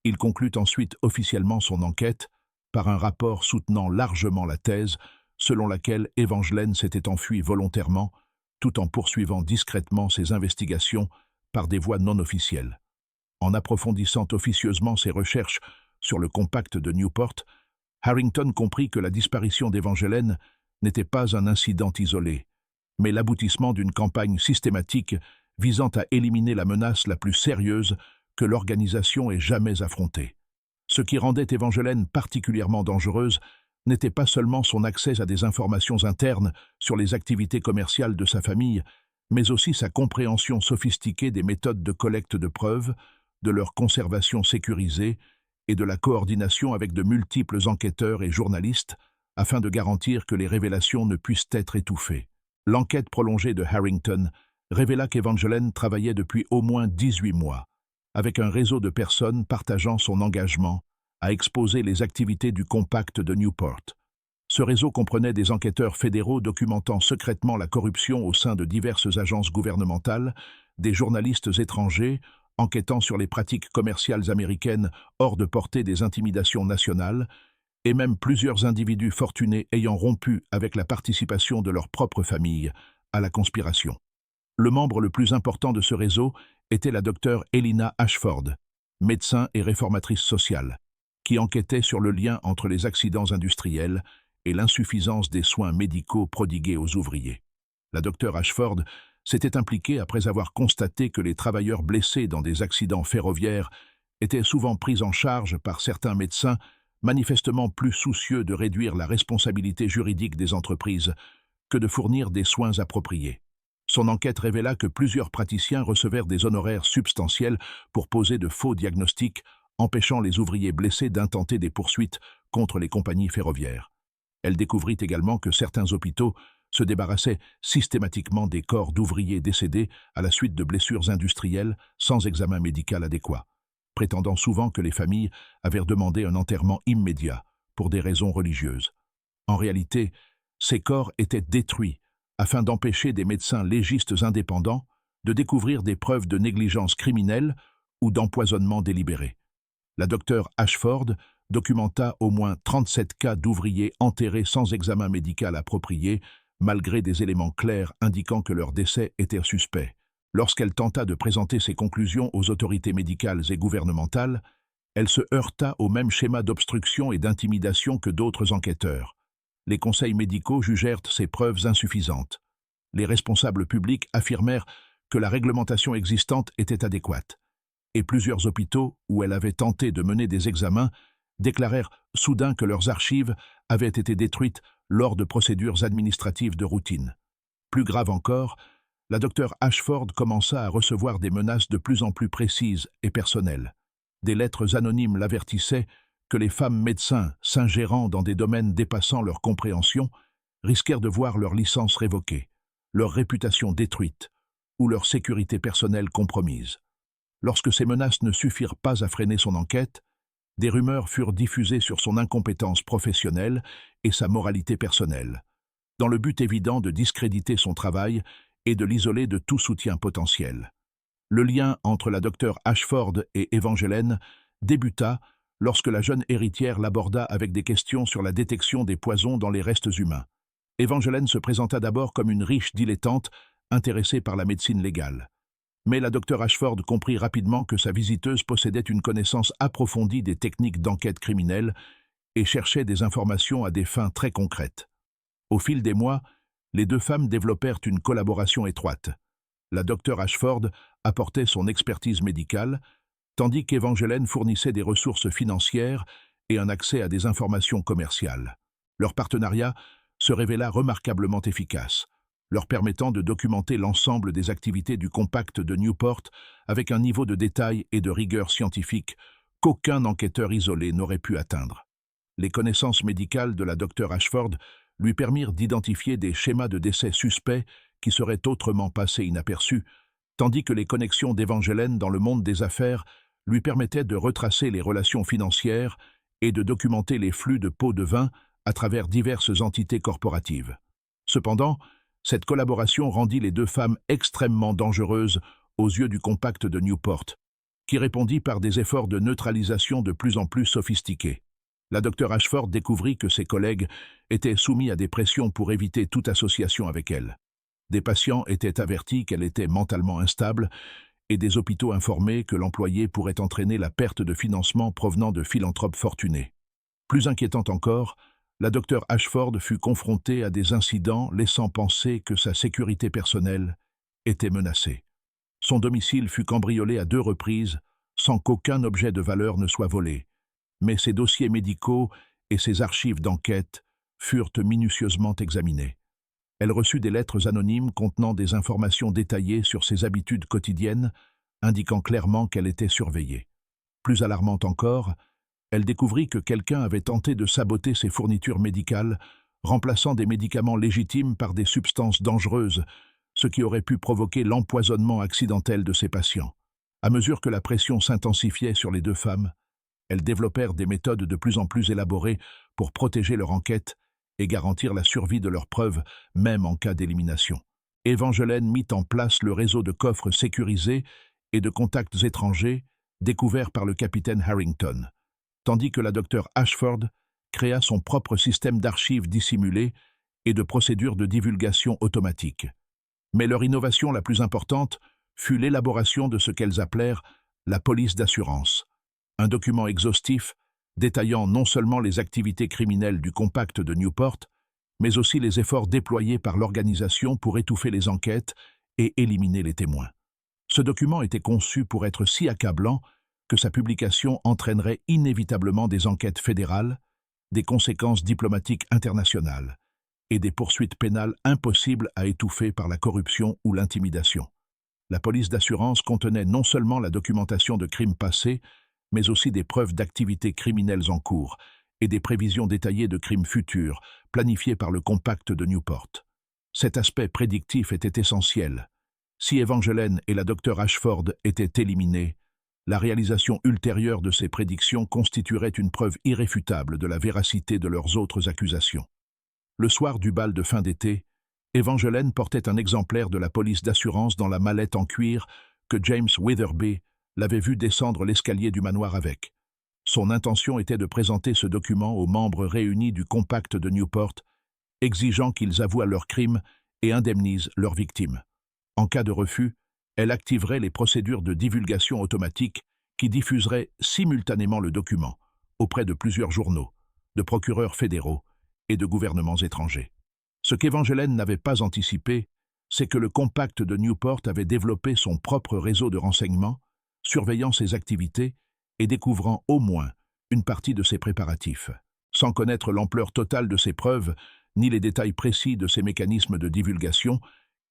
Il conclut ensuite officiellement son enquête par un rapport soutenant largement la thèse selon laquelle Evangeline s'était enfuie volontairement tout en poursuivant discrètement ses investigations par des voies non officielles. En approfondissant officieusement ses recherches sur le compact de Newport, Harrington comprit que la disparition d'Evangeline n'était pas un incident isolé, mais l'aboutissement d'une campagne systématique visant à éliminer la menace la plus sérieuse que l'organisation ait jamais affrontée. Ce qui rendait Evangeline particulièrement dangereuse n'était pas seulement son accès à des informations internes sur les activités commerciales de sa famille, mais aussi sa compréhension sophistiquée des méthodes de collecte de preuves, de leur conservation sécurisée et de la coordination avec de multiples enquêteurs et journalistes afin de garantir que les révélations ne puissent être étouffées. L'enquête prolongée de Harrington révéla qu'Evangeline travaillait depuis au moins 18 mois, avec un réseau de personnes partageant son engagement à exposer les activités du compact de Newport. Ce réseau comprenait des enquêteurs fédéraux documentant secrètement la corruption au sein de diverses agences gouvernementales, des journalistes étrangers enquêtant sur les pratiques commerciales américaines hors de portée des intimidations nationales, et même plusieurs individus fortunés ayant rompu avec la participation de leur propre famille à la conspiration. Le membre le plus important de ce réseau était la docteure Elina Ashford, médecin et réformatrice sociale, qui enquêtait sur le lien entre les accidents industriels et l'insuffisance des soins médicaux prodigués aux ouvriers. La docteure Ashford s'était impliquée après avoir constaté que les travailleurs blessés dans des accidents ferroviaires étaient souvent pris en charge par certains médecins manifestement plus soucieux de réduire la responsabilité juridique des entreprises que de fournir des soins appropriés. Son enquête révéla que plusieurs praticiens recevèrent des honoraires substantiels pour poser de faux diagnostics, empêchant les ouvriers blessés d'intenter des poursuites contre les compagnies ferroviaires. Elle découvrit également que certains hôpitaux se débarrassaient systématiquement des corps d'ouvriers décédés à la suite de blessures industrielles sans examen médical adéquat, prétendant souvent que les familles avaient demandé un enterrement immédiat pour des raisons religieuses. En réalité, ces corps étaient détruits afin d'empêcher des médecins légistes indépendants de découvrir des preuves de négligence criminelle ou d'empoisonnement délibéré. La docteure Ashford documenta au moins 37 cas d'ouvriers enterrés sans examen médical approprié, malgré des éléments clairs indiquant que leur décès était suspect. Lorsqu'elle tenta de présenter ses conclusions aux autorités médicales et gouvernementales, elle se heurta au même schéma d'obstruction et d'intimidation que d'autres enquêteurs. Les conseils médicaux jugèrent ces preuves insuffisantes. Les responsables publics affirmèrent que la réglementation existante était adéquate, et plusieurs hôpitaux où elle avait tenté de mener des examens déclarèrent soudain que leurs archives avaient été détruites lors de procédures administratives de routine. Plus grave encore, la docteure Ashford commença à recevoir des menaces de plus en plus précises et personnelles. Des lettres anonymes l'avertissaient que les femmes médecins s'ingérant dans des domaines dépassant leur compréhension risquèrent de voir leur licence révoquée, leur réputation détruite ou leur sécurité personnelle compromise. Lorsque ces menaces ne suffirent pas à freiner son enquête, des rumeurs furent diffusées sur son incompétence professionnelle et sa moralité personnelle, dans le but évident de discréditer son travail et de l'isoler de tout soutien potentiel. Le lien entre la docteure Ashford et Evangeline débuta lorsque la jeune héritière l'aborda avec des questions sur la détection des poisons dans les restes humains. Evangeline se présenta d'abord comme une riche dilettante intéressée par la médecine légale. Mais la docteure Ashford comprit rapidement que sa visiteuse possédait une connaissance approfondie des techniques d'enquête criminelle et cherchait des informations à des fins très concrètes. Au fil des mois, les deux femmes développèrent une collaboration étroite. La docteure Ashford apportait son expertise médicale, tandis qu'Evangeline fournissait des ressources financières et un accès à des informations commerciales. Leur partenariat se révéla remarquablement efficace, leur permettant de documenter l'ensemble des activités du compact de Newport avec un niveau de détail et de rigueur scientifique qu'aucun enquêteur isolé n'aurait pu atteindre. Les connaissances médicales de la docteure Ashford lui permirent d'identifier des schémas de décès suspects qui seraient autrement passés inaperçus, tandis que les connexions d'Evangeline dans le monde des affaires lui permettaient de retracer les relations financières et de documenter les flux de pots de vin à travers diverses entités corporatives. Cependant, cette collaboration rendit les deux femmes extrêmement dangereuses aux yeux du compact de Newport, qui répondit par des efforts de neutralisation de plus en plus sophistiqués. La docteure Ashford découvrit que ses collègues étaient soumis à des pressions pour éviter toute association avec elle. Des patients étaient avertis qu'elle était mentalement instable et des hôpitaux informés que l'employé pourrait entraîner la perte de financement provenant de philanthropes fortunés. Plus inquiétant encore, la docteure Ashford fut confrontée à des incidents laissant penser que sa sécurité personnelle était menacée. Son domicile fut cambriolé à 2 reprises sans qu'aucun objet de valeur ne soit volé, mais ses dossiers médicaux et ses archives d'enquête furent minutieusement examinés. Elle reçut des lettres anonymes contenant des informations détaillées sur ses habitudes quotidiennes, indiquant clairement qu'elle était surveillée. Plus alarmante encore, elle découvrit que quelqu'un avait tenté de saboter ses fournitures médicales, remplaçant des médicaments légitimes par des substances dangereuses, ce qui aurait pu provoquer l'empoisonnement accidentel de ses patients. À mesure que la pression s'intensifiait sur les deux femmes, elles développèrent des méthodes de plus en plus élaborées pour protéger leur enquête et garantir la survie de leurs preuves, même en cas d'élimination. Evangeline mit en place le réseau de coffres sécurisés et de contacts étrangers découverts par le capitaine Harrington, tandis que la docteure Ashford créa son propre système d'archives dissimulées et de procédures de divulgation automatique. Mais leur innovation la plus importante fut l'élaboration de ce qu'elles appelèrent la police d'assurance, un document exhaustif détaillant non seulement les activités criminelles du compact de Newport, mais aussi les efforts déployés par l'organisation pour étouffer les enquêtes et éliminer les témoins. Ce document était conçu pour être si accablant que sa publication entraînerait inévitablement des enquêtes fédérales, des conséquences diplomatiques internationales et des poursuites pénales impossibles à étouffer par la corruption ou l'intimidation. La police d'assurance contenait non seulement la documentation de crimes passés, mais aussi des preuves d'activités criminelles en cours et des prévisions détaillées de crimes futurs, planifiés par le compact de Newport. Cet aspect prédictif était essentiel. Si Evangeline et la docteure Ashford étaient éliminées, la réalisation ultérieure de ces prédictions constituerait une preuve irréfutable de la véracité de leurs autres accusations. Le soir du bal de fin d'été, Evangeline portait un exemplaire de la police d'assurance dans la mallette en cuir que James Witherby l'avait vu descendre l'escalier du manoir avec. Son intention était de présenter ce document aux membres réunis du compact de Newport, exigeant qu'ils avouent leurs crimes et indemnisent leurs victimes. En cas de refus, elle activerait les procédures de divulgation automatique qui diffuseraient simultanément le document auprès de plusieurs journaux, de procureurs fédéraux et de gouvernements étrangers. Ce qu'Evangeline n'avait pas anticipé, c'est que le compact de Newport avait développé son propre réseau de renseignements, surveillant ses activités et découvrant au moins une partie de ses préparatifs. Sans connaître l'ampleur totale de ses preuves, ni les détails précis de ses mécanismes de divulgation,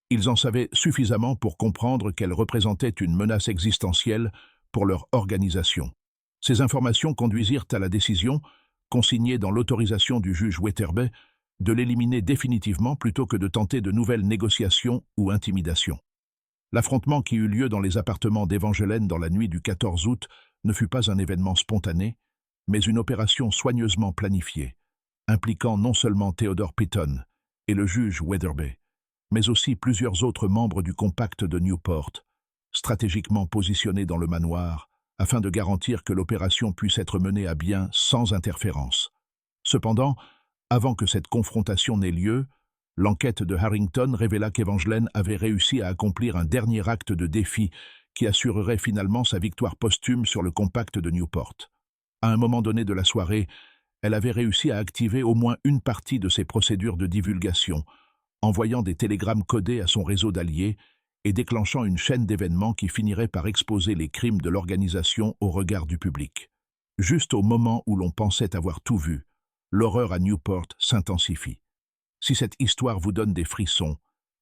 ils en savaient suffisamment pour comprendre qu'elle représentait une menace existentielle pour leur organisation. Ces informations conduisirent à la décision, consignée dans l'autorisation du juge Wetherby, de l'éliminer définitivement plutôt que de tenter de nouvelles négociations ou intimidations. L'affrontement qui eut lieu dans les appartements d'Evangeline dans la nuit du 14 août ne fut pas un événement spontané, mais une opération soigneusement planifiée, impliquant non seulement Theodore Pitton et le juge Weatherby, mais aussi plusieurs autres membres du compact de Newport, stratégiquement positionnés dans le manoir, afin de garantir que l'opération puisse être menée à bien sans interférence. Cependant, avant que cette confrontation n'ait lieu, l'enquête de Harrington révéla qu'Evangeline avait réussi à accomplir un dernier acte de défi qui assurerait finalement sa victoire posthume sur le compact de Newport. À un moment donné de la soirée, elle avait réussi à activer au moins une partie de ses procédures de divulgation, envoyant des télégrammes codés à son réseau d'alliés et déclenchant une chaîne d'événements qui finirait par exposer les crimes de l'organisation au regard du public. Juste au moment où l'on pensait avoir tout vu, l'horreur à Newport s'intensifie. Si cette histoire vous donne des frissons,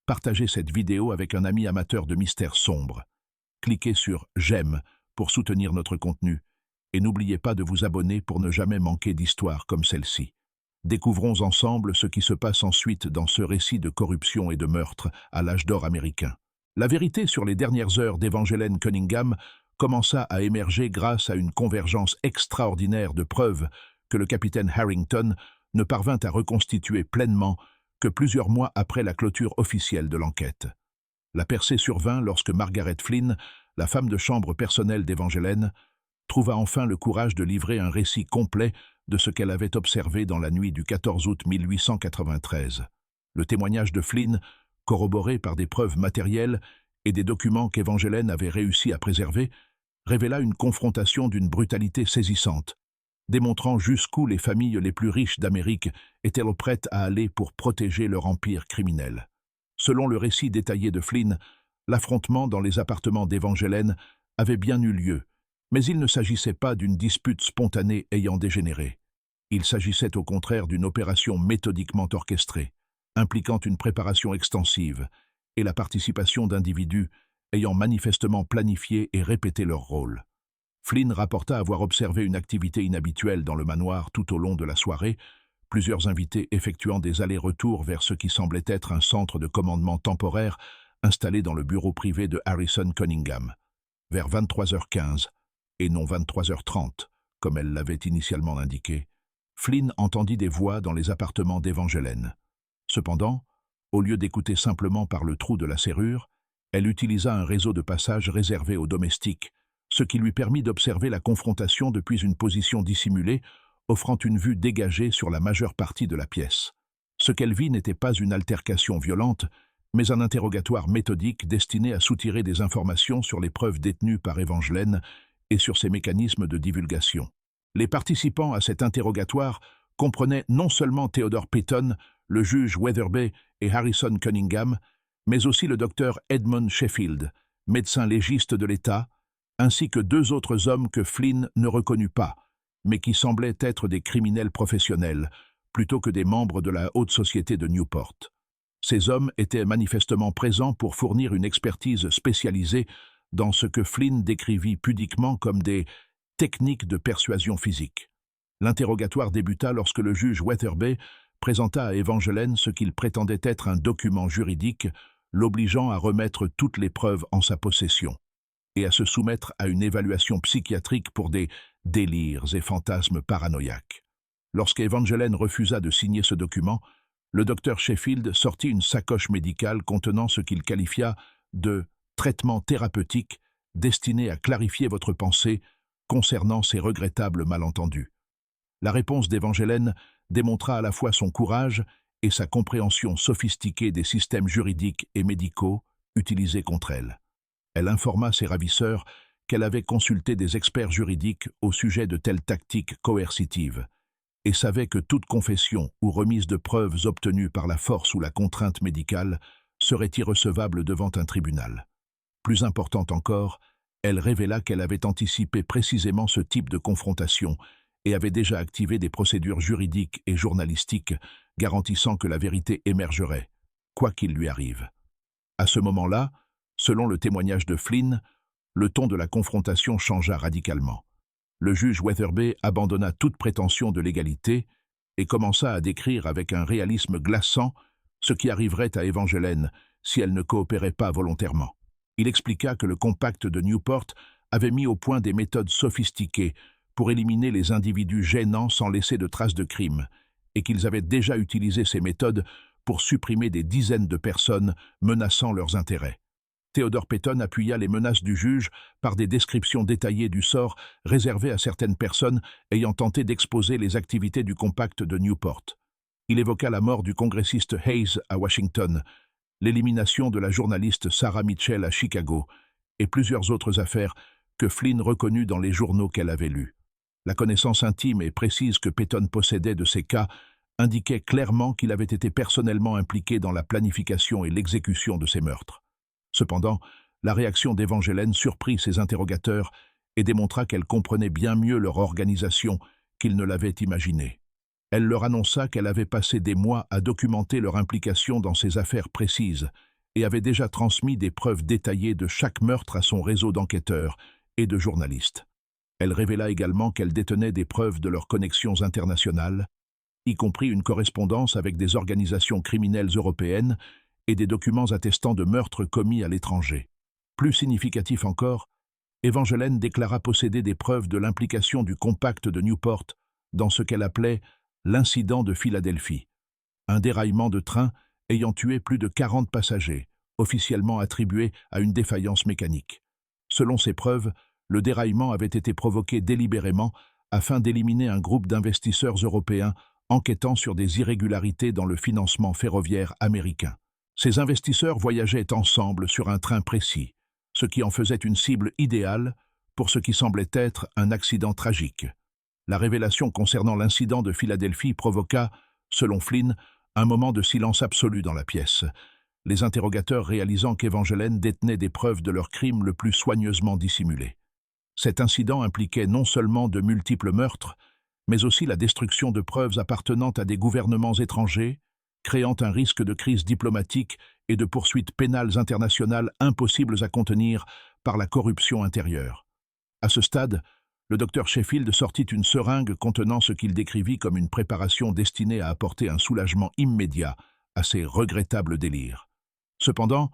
partagez cette vidéo avec un ami amateur de mystères sombres. Cliquez sur « J'aime » pour soutenir notre contenu et n'oubliez pas de vous abonner pour ne jamais manquer d'histoires comme celle-ci. Découvrons ensemble ce qui se passe ensuite dans ce récit de corruption et de meurtre à l'âge d'or américain. La vérité sur les dernières heures d'Evangeline Cunningham commença à émerger grâce à une convergence extraordinaire de preuves que le capitaine Harrington ne parvint à reconstituer pleinement que plusieurs mois après la clôture officielle de l'enquête. La percée survint lorsque Margaret Flynn, la femme de chambre personnelle d'Evangeline, trouva enfin le courage de livrer un récit complet de ce qu'elle avait observé dans la nuit du 14 août 1893. Le témoignage de Flynn, corroboré par des preuves matérielles et des documents qu'Evangeline avait réussi à préserver, révéla une confrontation d'une brutalité saisissante, démontrant jusqu'où les familles les plus riches d'Amérique étaient prêtes à aller pour protéger leur empire criminel. Selon le récit détaillé de Flynn, l'affrontement dans les appartements d'Evangeline avait bien eu lieu, mais il ne s'agissait pas d'une dispute spontanée ayant dégénéré. Il s'agissait au contraire d'une opération méthodiquement orchestrée, impliquant une préparation extensive et la participation d'individus ayant manifestement planifié et répété leur rôle. Flynn rapporta avoir observé une activité inhabituelle dans le manoir tout au long de la soirée, plusieurs invités effectuant des allers-retours vers ce qui semblait être un centre de commandement temporaire installé dans le bureau privé de Harrison Cunningham. Vers 23h15, et non 23h30, comme elle l'avait initialement indiqué, Flynn entendit des voix dans les appartements d'Evangeline. Cependant, au lieu d'écouter simplement par le trou de la serrure, elle utilisa un réseau de passage réservé aux domestiques, ce qui lui permit d'observer la confrontation depuis une position dissimulée, offrant une vue dégagée sur la majeure partie de la pièce. Ce qu'elle vit n'était pas une altercation violente, mais un interrogatoire méthodique destiné à soutirer des informations sur les preuves détenues par Evangeline et sur ses mécanismes de divulgation. Les participants à cet interrogatoire comprenaient non seulement Theodore Pitton, le juge Weatherby et Harrison Cunningham, mais aussi le docteur Edmund Sheffield, médecin légiste de l'État, ainsi que deux autres hommes que Flynn ne reconnut pas, mais qui semblaient être des criminels professionnels, plutôt que des membres de la haute société de Newport. Ces hommes étaient manifestement présents pour fournir une expertise spécialisée dans ce que Flynn décrivit pudiquement comme des « techniques de persuasion physique ». L'interrogatoire débuta lorsque le juge Weatherby présenta à Evangeline ce qu'il prétendait être un document juridique l'obligeant à remettre toutes les preuves en sa possession et à se soumettre à une évaluation psychiatrique pour des délires et fantasmes paranoïaques. Lorsqu'Evangeline refusa de signer ce document, le docteur Sheffield sortit une sacoche médicale contenant ce qu'il qualifia de « traitement thérapeutique destiné à clarifier votre pensée concernant ces regrettables malentendus ». La réponse d'Evangeline démontra à la fois son courage et sa compréhension sophistiquée des systèmes juridiques et médicaux utilisés contre elle. Elle informa ses ravisseurs qu'elle avait consulté des experts juridiques au sujet de telles tactiques coercitives et savait que toute confession ou remise de preuves obtenues par la force ou la contrainte médicale serait irrecevable devant un tribunal. Plus importante encore, elle révéla qu'elle avait anticipé précisément ce type de confrontation et avait déjà activé des procédures juridiques et journalistiques garantissant que la vérité émergerait, quoi qu'il lui arrive. À ce moment-là, selon le témoignage de Flynn, le ton de la confrontation changea radicalement. Le juge Weatherby abandonna toute prétention de légalité et commença à décrire avec un réalisme glaçant ce qui arriverait à Evangeline si elle ne coopérait pas volontairement. Il expliqua que le compact de Newport avait mis au point des méthodes sophistiquées pour éliminer les individus gênants sans laisser de traces de crime, et qu'ils avaient déjà utilisé ces méthodes pour supprimer des dizaines de personnes menaçant leurs intérêts. Theodore Peyton appuya les menaces du juge par des descriptions détaillées du sort réservé à certaines personnes ayant tenté d'exposer les activités du compact de Newport. Il évoqua la mort du congressiste Hayes à Washington, l'élimination de la journaliste Sarah Mitchell à Chicago et plusieurs autres affaires que Flynn reconnut dans les journaux qu'elle avait lus. La connaissance intime et précise que Peyton possédait de ces cas indiquait clairement qu'il avait été personnellement impliqué dans la planification et l'exécution de ces meurtres. Cependant, la réaction d'Evangeline surprit ses interrogateurs et démontra qu'elle comprenait bien mieux leur organisation qu'ils ne l'avaient imaginé. Elle leur annonça qu'elle avait passé des mois à documenter leur implication dans ces affaires précises et avait déjà transmis des preuves détaillées de chaque meurtre à son réseau d'enquêteurs et de journalistes. Elle révéla également qu'elle détenait des preuves de leurs connexions internationales, y compris une correspondance avec des organisations criminelles européennes et des documents attestant de meurtres commis à l'étranger. Plus significatif encore, Evangeline déclara posséder des preuves de l'implication du compact de Newport dans ce qu'elle appelait l'incident de Philadelphie, un déraillement de train ayant tué plus de 40 passagers, officiellement attribué à une défaillance mécanique. Selon ces preuves, le déraillement avait été provoqué délibérément afin d'éliminer un groupe d'investisseurs européens enquêtant sur des irrégularités dans le financement ferroviaire américain. Ces investisseurs voyageaient ensemble sur un train précis, ce qui en faisait une cible idéale pour ce qui semblait être un accident tragique. La révélation concernant l'incident de Philadelphie provoqua, selon Flynn, un moment de silence absolu dans la pièce, les interrogateurs réalisant qu'Evangeline détenait des preuves de leur crime le plus soigneusement dissimulées. Cet incident impliquait non seulement de multiples meurtres, mais aussi la destruction de preuves appartenant à des gouvernements étrangers, créant un risque de crise diplomatique et de poursuites pénales internationales impossibles à contenir par la corruption intérieure. À ce stade, le docteur Sheffield sortit une seringue contenant ce qu'il décrivit comme une préparation destinée à apporter un soulagement immédiat à ces regrettables délires. Cependant,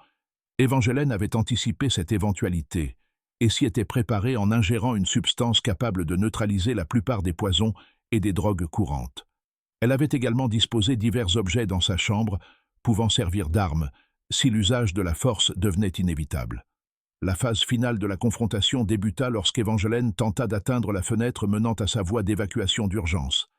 Evangeline avait anticipé cette éventualité et s'y était préparée en ingérant une substance capable de neutraliser la plupart des poisons et des drogues courantes. Elle avait également disposé divers objets dans sa chambre, pouvant servir d'armes, si l'usage de la force devenait inévitable. La phase finale de la confrontation débuta lorsqu'Evangeline tenta d'atteindre la fenêtre menant à sa voie d'évacuation d'urgence.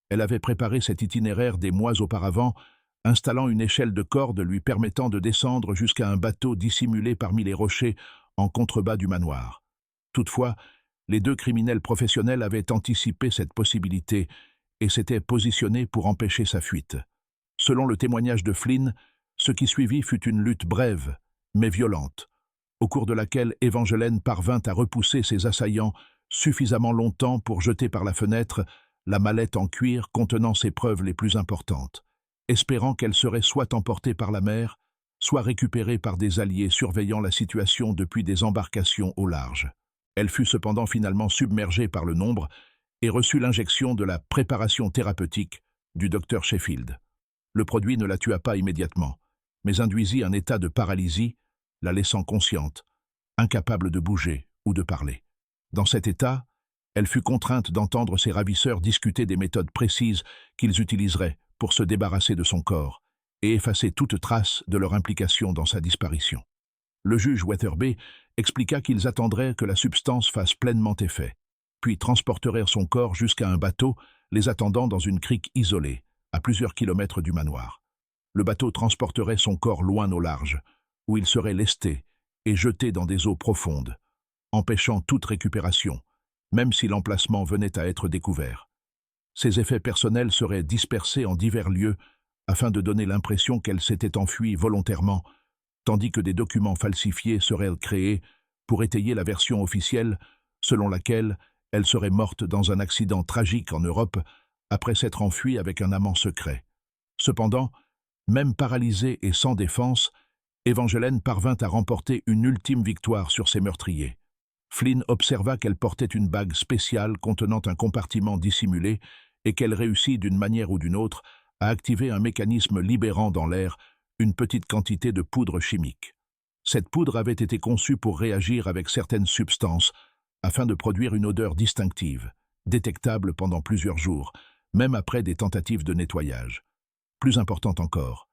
Elle avait préparé cet itinéraire des mois auparavant, installant une échelle de corde lui permettant de descendre jusqu'à un bateau dissimulé parmi les rochers en contrebas du manoir. Toutefois, les deux criminels professionnels avaient anticipé cette possibilité et s'étaient positionnés pour empêcher sa fuite. Selon le témoignage de Flynn, ce qui suivit fut une lutte brève, mais violente, au cours de laquelle Evangeline parvint à repousser ses assaillants suffisamment longtemps pour jeter par la fenêtre la mallette en cuir contenant ses preuves les plus importantes, espérant qu'elle serait soit emportée par la mer, soit récupérée par des alliés surveillant la situation depuis des embarcations au large. Elle fut cependant finalement submergée par le nombre et reçut l'injection de la préparation thérapeutique du docteur Sheffield. Le produit ne la tua pas immédiatement, mais induisit un état de paralysie, la laissant consciente, incapable de bouger ou de parler. Dans cet état, elle fut contrainte d'entendre ses ravisseurs discuter des méthodes précises qu'ils utiliseraient pour se débarrasser de son corps et effacer toute trace de leur implication dans sa disparition. Le juge Weatherby expliqua qu'ils attendraient que la substance fasse pleinement effet, puis transportèrent son corps jusqu'à un bateau, les attendant dans une crique isolée, à plusieurs kilomètres du manoir. Le bateau transporterait son corps loin au large, où il serait lesté et jeté dans des eaux profondes, empêchant toute récupération, même si l'emplacement venait à être découvert. Ses effets personnels seraient dispersés en divers lieux afin de donner l'impression qu'elle s'était enfuie volontairement, tandis que des documents falsifiés seraient créés pour étayer la version officielle selon laquelle elle serait morte dans un accident tragique en Europe après s'être enfuie avec un amant secret. Cependant, même paralysée et sans défense, Evangeline parvint à remporter une ultime victoire sur ses meurtriers. Flynn observa qu'elle portait une bague spéciale contenant un compartiment dissimulé et qu'elle réussit d'une manière ou d'une autre à activer un mécanisme libérant dans l'air une petite quantité de poudre chimique. Cette poudre avait été conçue pour réagir avec certaines substances afin de produire une odeur distinctive, détectable pendant plusieurs jours, même après des tentatives de nettoyage. Plus important encore,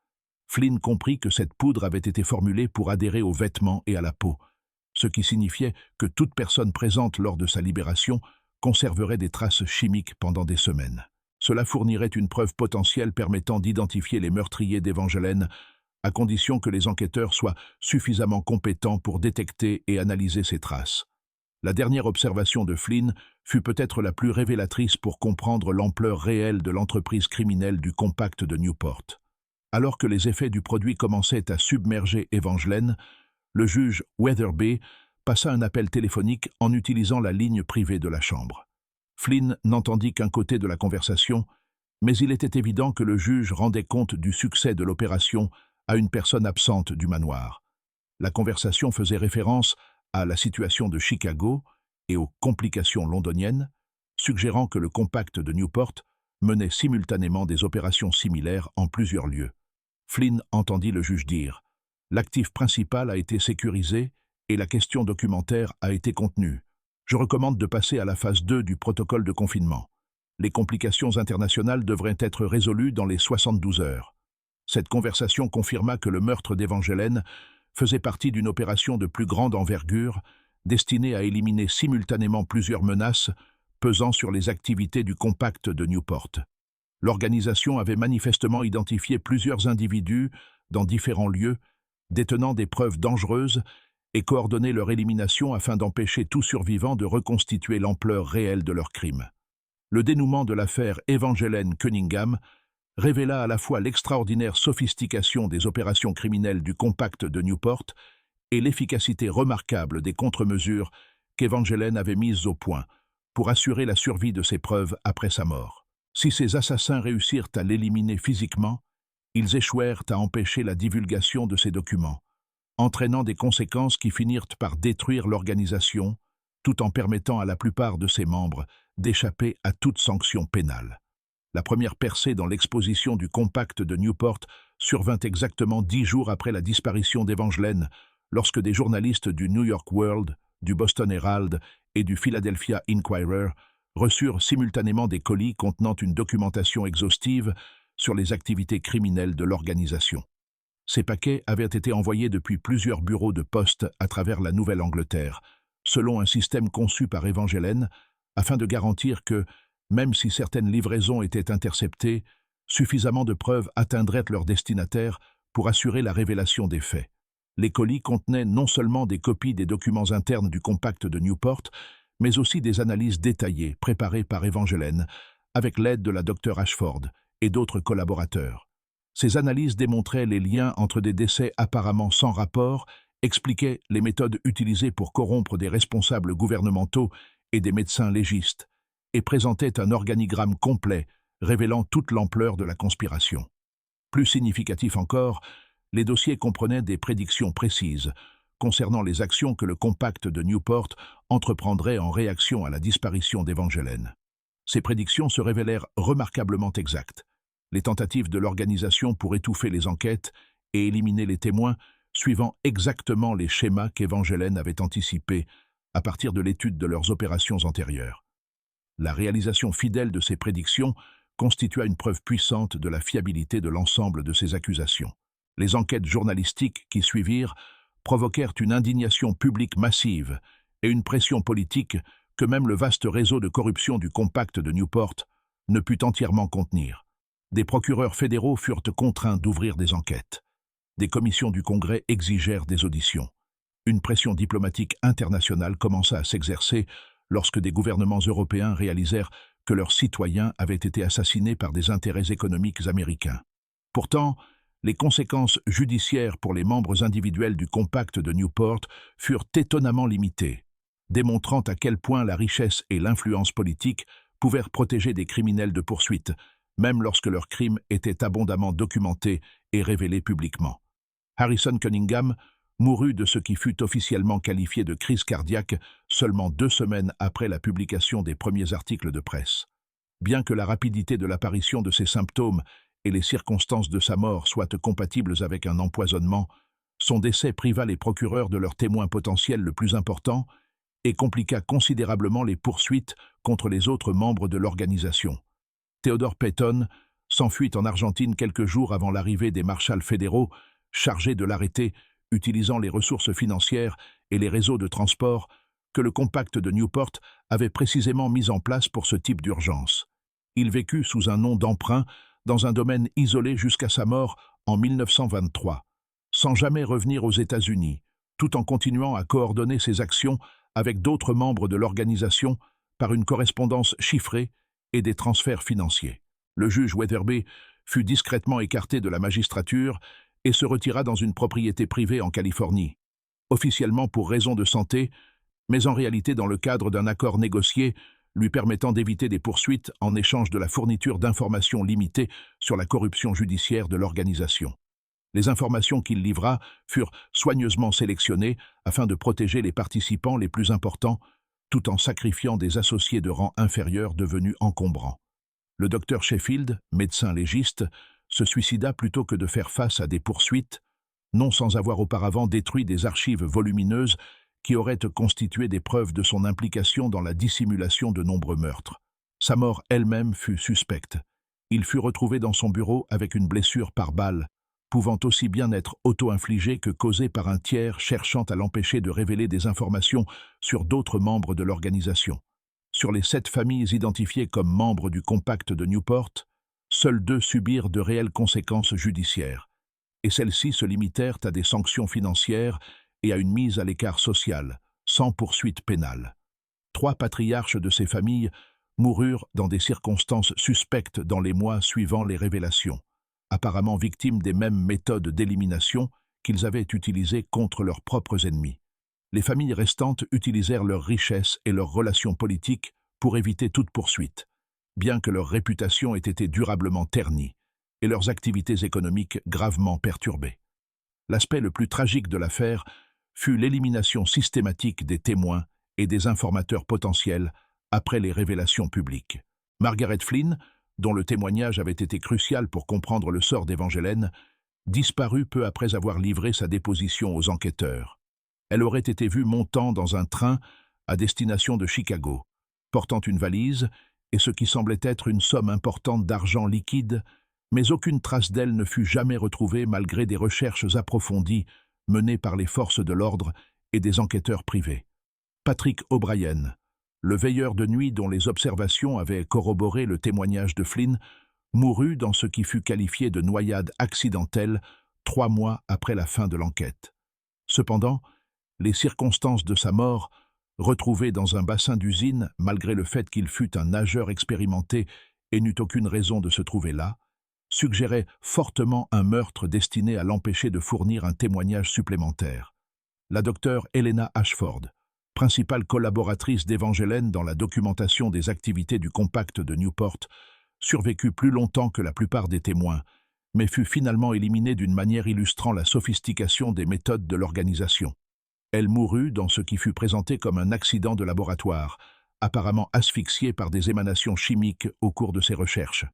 Flynn comprit que cette poudre avait été formulée pour adhérer aux vêtements et à la peau, ce qui signifiait que toute personne présente lors de sa libération conserverait des traces chimiques pendant des semaines. Cela fournirait une preuve potentielle permettant d'identifier les meurtriers d'Evangeline, à condition que les enquêteurs soient suffisamment compétents pour détecter et analyser ces traces. La dernière observation de Flynn fut peut-être la plus révélatrice pour comprendre l'ampleur réelle de l'entreprise criminelle du compact de Newport. Alors que les effets du produit commençaient à submerger Evangeline, le juge Weatherby passa un appel téléphonique en utilisant la ligne privée de la chambre. Flynn n'entendit qu'un côté de la conversation, mais il était évident que le juge rendait compte du succès de l'opération à une personne absente du manoir. La conversation faisait référence à la situation de Chicago et aux complications londoniennes, suggérant que le compact de Newport menait simultanément des opérations similaires en plusieurs lieux. Flynn entendit le juge dire « L'actif principal a été sécurisé et la question documentaire a été contenue. Je recommande de passer à la phase 2 du protocole de confinement. Les complications internationales devraient être résolues dans les 72 heures. » Cette conversation confirma que le meurtre d'Evangeline faisait partie d'une opération de plus grande envergure, destinée à éliminer simultanément plusieurs menaces pesant sur les activités du compact de Newport. L'organisation avait manifestement identifié plusieurs individus dans différents lieux, détenant des preuves dangereuses et coordonné leur élimination afin d'empêcher tout survivant de reconstituer l'ampleur réelle de leur crime. Le dénouement de l'affaire Evangeline Cunningham révéla à la fois l'extraordinaire sophistication des opérations criminelles du compact de Newport et l'efficacité remarquable des contre-mesures qu'Evangeline avait mises au point pour assurer la survie de ses preuves après sa mort. Si ces assassins réussirent à l'éliminer physiquement, ils échouèrent à empêcher la divulgation de ces documents, entraînant des conséquences qui finirent par détruire l'organisation, tout en permettant à la plupart de ses membres d'échapper à toute sanction pénale. La première percée dans l'exposition du compact de Newport survint exactement 10 jours après la disparition d'Evangeline, lorsque des journalistes du New York World, du Boston Herald et du Philadelphia Inquirer reçurent simultanément des colis contenant une documentation exhaustive sur les activités criminelles de l'organisation. Ces paquets avaient été envoyés depuis plusieurs bureaux de poste à travers la Nouvelle-Angleterre, selon un système conçu par Evangeline, afin de garantir que, même si certaines livraisons étaient interceptées, suffisamment de preuves atteindraient leur destinataire pour assurer la révélation des faits. Les colis contenaient non seulement des copies des documents internes du compact de Newport, mais aussi des analyses détaillées préparées par Evangeline, avec l'aide de la Dr Ashford et d'autres collaborateurs. Ces analyses démontraient les liens entre des décès apparemment sans rapport, expliquaient les méthodes utilisées pour corrompre des responsables gouvernementaux et des médecins légistes, et présentaient un organigramme complet révélant toute l'ampleur de la conspiration. Plus significatif encore, les dossiers comprenaient des prédictions précises concernant les actions que le compact de Newport entreprendrait en réaction à la disparition d'Evangeline. Ces prédictions se révélèrent remarquablement exactes. Les tentatives de l'organisation pour étouffer les enquêtes et éliminer les témoins suivant exactement les schémas qu'Evangeline avait anticipés à partir de l'étude de leurs opérations antérieures. La réalisation fidèle de ces prédictions constitua une preuve puissante de la fiabilité de l'ensemble de ces accusations. Les enquêtes journalistiques qui suivirent provoquèrent une indignation publique massive et une pression politique que même le vaste réseau de corruption du compact de Newport ne put entièrement contenir. Des procureurs fédéraux furent contraints d'ouvrir des enquêtes. Des commissions du Congrès exigèrent des auditions. Une pression diplomatique internationale commença à s'exercer lorsque des gouvernements européens réalisèrent que leurs citoyens avaient été assassinés par des intérêts économiques américains. Pourtant, les conséquences judiciaires pour les membres individuels du compact de Newport furent étonnamment limitées, démontrant à quel point la richesse et l'influence politique pouvaient protéger des criminels de poursuite, même lorsque leurs crimes étaient abondamment documentés et révélés publiquement. Harrison Cunningham mourut de ce qui fut officiellement qualifié de crise cardiaque seulement 2 semaines après la publication des premiers articles de presse. Bien que la rapidité de l'apparition de ces symptômes et les circonstances de sa mort soient compatibles avec un empoisonnement, Son décès priva les procureurs de leur témoin potentiel le plus important et compliqua considérablement les poursuites contre les autres membres de l'organisation. Theodore Payton s'enfuit en Argentine quelques jours avant l'arrivée des marshals fédéraux chargés de l'arrêter, utilisant les ressources financières et les réseaux de transport que le compact de Newport avait précisément mis en place pour ce type d'urgence. Il vécut sous un nom d'emprunt dans un domaine isolé jusqu'à sa mort en 1923, sans jamais revenir aux États-Unis, tout en continuant à coordonner ses actions avec d'autres membres de l'organisation par une correspondance chiffrée et des transferts financiers. Le juge Wetherbee fut discrètement écarté de la magistrature et se retira dans une propriété privée en Californie, officiellement pour raison de santé, mais en réalité dans le cadre d'un accord négocié lui permettant d'éviter des poursuites en échange de la fourniture d'informations limitées sur la corruption judiciaire de l'organisation. Les informations qu'il livra furent soigneusement sélectionnées afin de protéger les participants les plus importants, tout en sacrifiant des associés de rang inférieur devenus encombrants. Le docteur Sheffield, médecin légiste, se suicida plutôt que de faire face à des poursuites, non sans avoir auparavant détruit des archives volumineuses qui auraient constitué des preuves de son implication dans la dissimulation de nombreux meurtres. Sa mort elle-même fut suspecte. Il fut retrouvé dans son bureau avec une blessure par balle, pouvant aussi bien être auto-infligée que causée par un tiers cherchant à l'empêcher de révéler des informations sur d'autres membres de l'organisation. Sur les 7 familles identifiées comme membres du compact de Newport, seules 2 subirent de réelles conséquences judiciaires, et celles-ci se limitèrent à des sanctions financières et à une mise à l'écart social, sans poursuite pénale. 3 patriarches de ces familles moururent dans des circonstances suspectes dans les mois suivant les révélations, apparemment victimes des mêmes méthodes d'élimination qu'ils avaient utilisées contre leurs propres ennemis. Les familles restantes utilisèrent leurs richesses et leurs relations politiques pour éviter toute poursuite, bien que leur réputation ait été durablement ternie et leurs activités économiques gravement perturbées. L'aspect le plus tragique de l'affaire fut l'élimination systématique des témoins et des informateurs potentiels après les révélations publiques. Margaret Flynn, dont le témoignage avait été crucial pour comprendre le sort d'Evangeline, disparut peu après avoir livré sa déposition aux enquêteurs. Elle aurait été vue montant dans un train à destination de Chicago, portant une valise et ce qui semblait être une somme importante d'argent liquide, mais aucune trace d'elle ne fut jamais retrouvée malgré des recherches approfondies menées par les forces de l'ordre et des enquêteurs privés. Patrick O'Brien, le veilleur de nuit dont les observations avaient corroboré le témoignage de Flynn, mourut dans ce qui fut qualifié de noyade accidentelle 3 mois après la fin de l'enquête. Cependant, les circonstances de sa mort, retrouvées dans un bassin d'usine malgré le fait qu'il fût un nageur expérimenté et n'eût aucune raison de se trouver là, suggéraient fortement un meurtre destiné à l'empêcher de fournir un témoignage supplémentaire. La docteure Helena Ashford, principale collaboratrice d'Evangeline dans la documentation des activités du compact de Newport, survécut plus longtemps que la plupart des témoins, mais fut finalement éliminée d'une manière illustrant la sophistication des méthodes de l'organisation. Elle mourut dans ce qui fut présenté comme un accident de laboratoire, apparemment asphyxiée par des émanations chimiques au cours de ses recherches.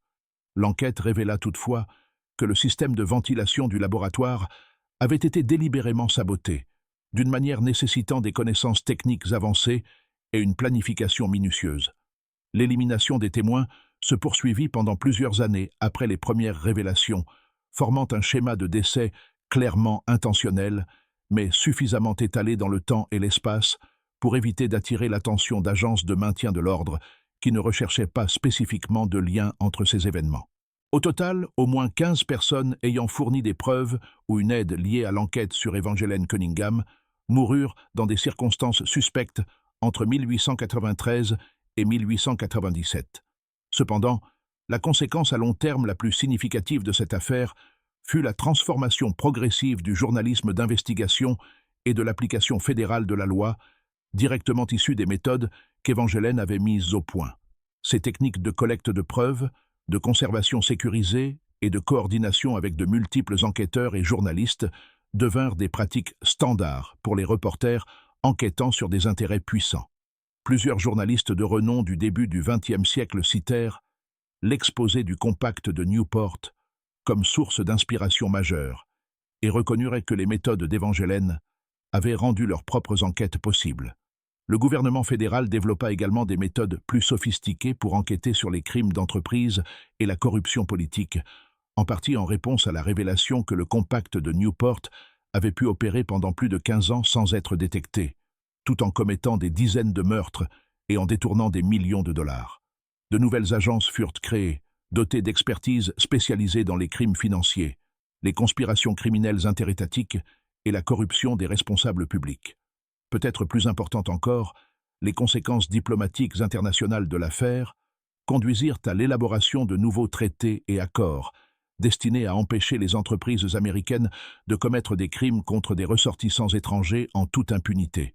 L'enquête révéla toutefois que le système de ventilation du laboratoire avait été délibérément saboté, d'une manière nécessitant des connaissances techniques avancées et une planification minutieuse. L'élimination des témoins se poursuivit pendant plusieurs années après les premières révélations, formant un schéma de décès clairement intentionnel, mais suffisamment étalé dans le temps et l'espace pour éviter d'attirer l'attention d'agences de maintien de l'ordre qui ne recherchaient pas spécifiquement de lien entre ces événements. Au total, au moins 15 personnes ayant fourni des preuves ou une aide liée à l'enquête sur Evangeline Cunningham moururent dans des circonstances suspectes entre 1893 et 1897. Cependant, la conséquence à long terme la plus significative de cette affaire fut la transformation progressive du journalisme d'investigation et de l'application fédérale de la loi, directement issue des méthodes qu'Evangeline avait mises au point. Ces techniques de collecte de preuves, de conservation sécurisée et de coordination avec de multiples enquêteurs et journalistes devinrent des pratiques standards pour les reporters enquêtant sur des intérêts puissants. Plusieurs journalistes de renom du début du XXe siècle citèrent l'exposé du compact de Newport comme source d'inspiration majeure, et reconnurait que les méthodes d'Evangeline avaient rendu leurs propres enquêtes possibles. Le gouvernement fédéral développa également des méthodes plus sophistiquées pour enquêter sur les crimes d'entreprise et la corruption politique, en partie en réponse à la révélation que le compact de Newport avait pu opérer pendant plus de 15 ans sans être détecté, tout en commettant des dizaines de meurtres et en détournant des millions de dollars. De nouvelles agences furent créées, dotées d'expertises spécialisées dans les crimes financiers, les conspirations criminelles interétatiques et la corruption des responsables publics. Peut-être plus importante encore, les conséquences diplomatiques internationales de l'affaire conduisirent à l'élaboration de nouveaux traités et accords destinés à empêcher les entreprises américaines de commettre des crimes contre des ressortissants étrangers en toute impunité.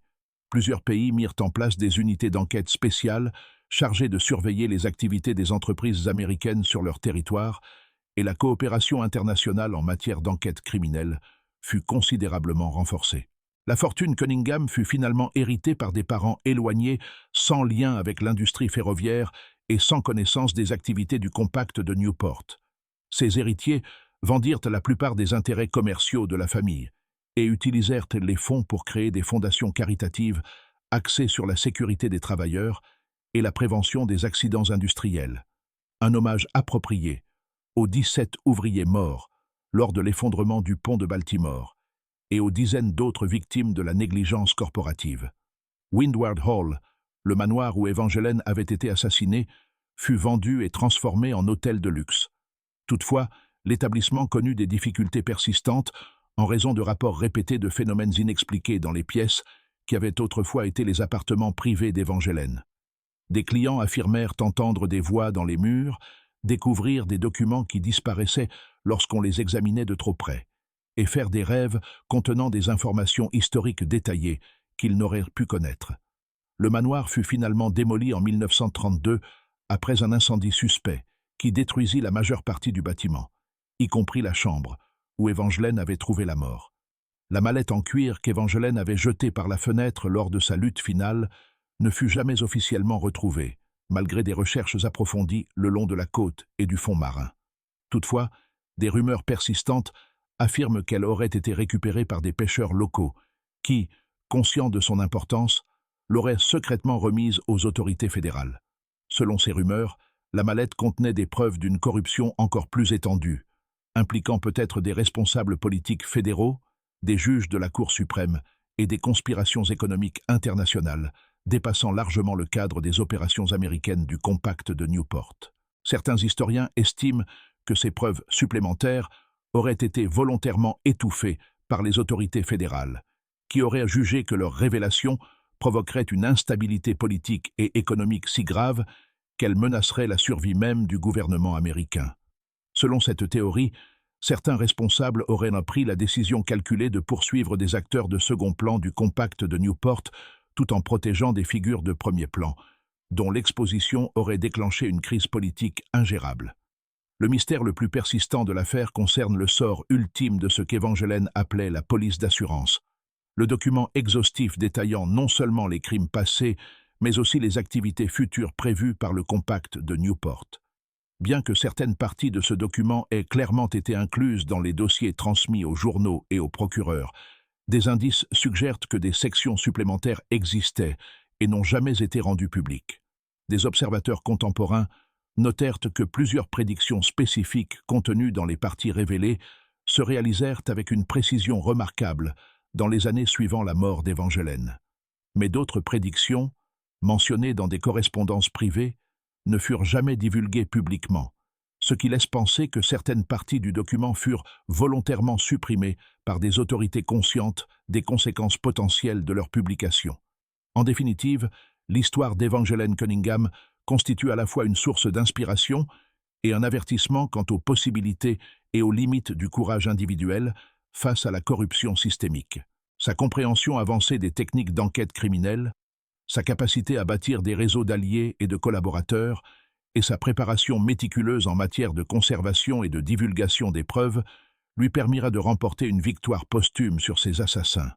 Plusieurs pays mirent en place des unités d'enquête spéciales chargées de surveiller les activités des entreprises américaines sur leur territoire, et la coopération internationale en matière d'enquête criminelle fut considérablement renforcée. La fortune Cunningham fut finalement héritée par des parents éloignés, sans lien avec l'industrie ferroviaire et sans connaissance des activités du compact de Newport. Ces héritiers vendirent la plupart des intérêts commerciaux de la famille et utilisèrent les fonds pour créer des fondations caritatives axées sur la sécurité des travailleurs et la prévention des accidents industriels. Un hommage approprié aux 17 ouvriers morts lors de l'effondrement du pont de Baltimore et aux dizaines d'autres victimes de la négligence corporative. Windward Hall, le manoir où Evangeline avait été assassinée, fut vendu et transformé en hôtel de luxe. Toutefois, l'établissement connut des difficultés persistantes en raison de rapports répétés de phénomènes inexpliqués dans les pièces qui avaient autrefois été les appartements privés d'Evangeline. Des clients affirmèrent entendre des voix dans les murs, découvrir des documents qui disparaissaient lorsqu'on les examinait de trop près, et faire des rêves contenant des informations historiques détaillées qu'ils n'auraient pu connaître. Le manoir fut finalement démoli en 1932 après un incendie suspect qui détruisit la majeure partie du bâtiment, y compris la chambre où Evangeline avait trouvé la mort. La mallette en cuir qu'Evangeline avait jetée par la fenêtre lors de sa lutte finale ne fut jamais officiellement retrouvée, malgré des recherches approfondies le long de la côte et du fond marin. Toutefois, des rumeurs persistantes affirment qu'elle aurait été récupérée par des pêcheurs locaux qui, conscients de son importance, l'auraient secrètement remise aux autorités fédérales. Selon ces rumeurs, la mallette contenait des preuves d'une corruption encore plus étendue, impliquant peut-être des responsables politiques fédéraux, des juges de la Cour suprême et des conspirations économiques internationales, dépassant largement le cadre des opérations américaines du compact de Newport. Certains historiens estiment que ces preuves supplémentaires auraient été volontairement étouffées par les autorités fédérales, qui auraient jugé que leur révélation provoquerait une instabilité politique et économique si grave qu'elle menacerait la survie même du gouvernement américain. Selon cette théorie, certains responsables auraient pris la décision calculée de poursuivre des acteurs de second plan du compact de Newport tout en protégeant des figures de premier plan, dont l'exposition aurait déclenché une crise politique ingérable. Le mystère le plus persistant de l'affaire concerne le sort ultime de ce qu'Evangeline appelait la police d'assurance, le document exhaustif détaillant non seulement les crimes passés, mais aussi les activités futures prévues par le compact de Newport. Bien que certaines parties de ce document aient clairement été incluses dans les dossiers transmis aux journaux et aux procureurs, des indices suggèrent que des sections supplémentaires existaient et n'ont jamais été rendues publiques. Des observateurs contemporains notèrent que plusieurs prédictions spécifiques contenues dans les parties révélées se réalisèrent avec une précision remarquable dans les années suivant la mort d'Evangeline. Mais d'autres prédictions, mentionnées dans des correspondances privées, ne furent jamais divulguées publiquement, ce qui laisse penser que certaines parties du document furent volontairement supprimées par des autorités conscientes des conséquences potentielles de leur publication. En définitive, l'histoire d'Evangeline Cunningham constitue à la fois une source d'inspiration et un avertissement quant aux possibilités et aux limites du courage individuel face à la corruption systémique. Sa compréhension avancée des techniques d'enquête criminelle, sa capacité à bâtir des réseaux d'alliés et de collaborateurs, et sa préparation méticuleuse en matière de conservation et de divulgation des preuves lui permira de remporter une victoire posthume sur ses assassins,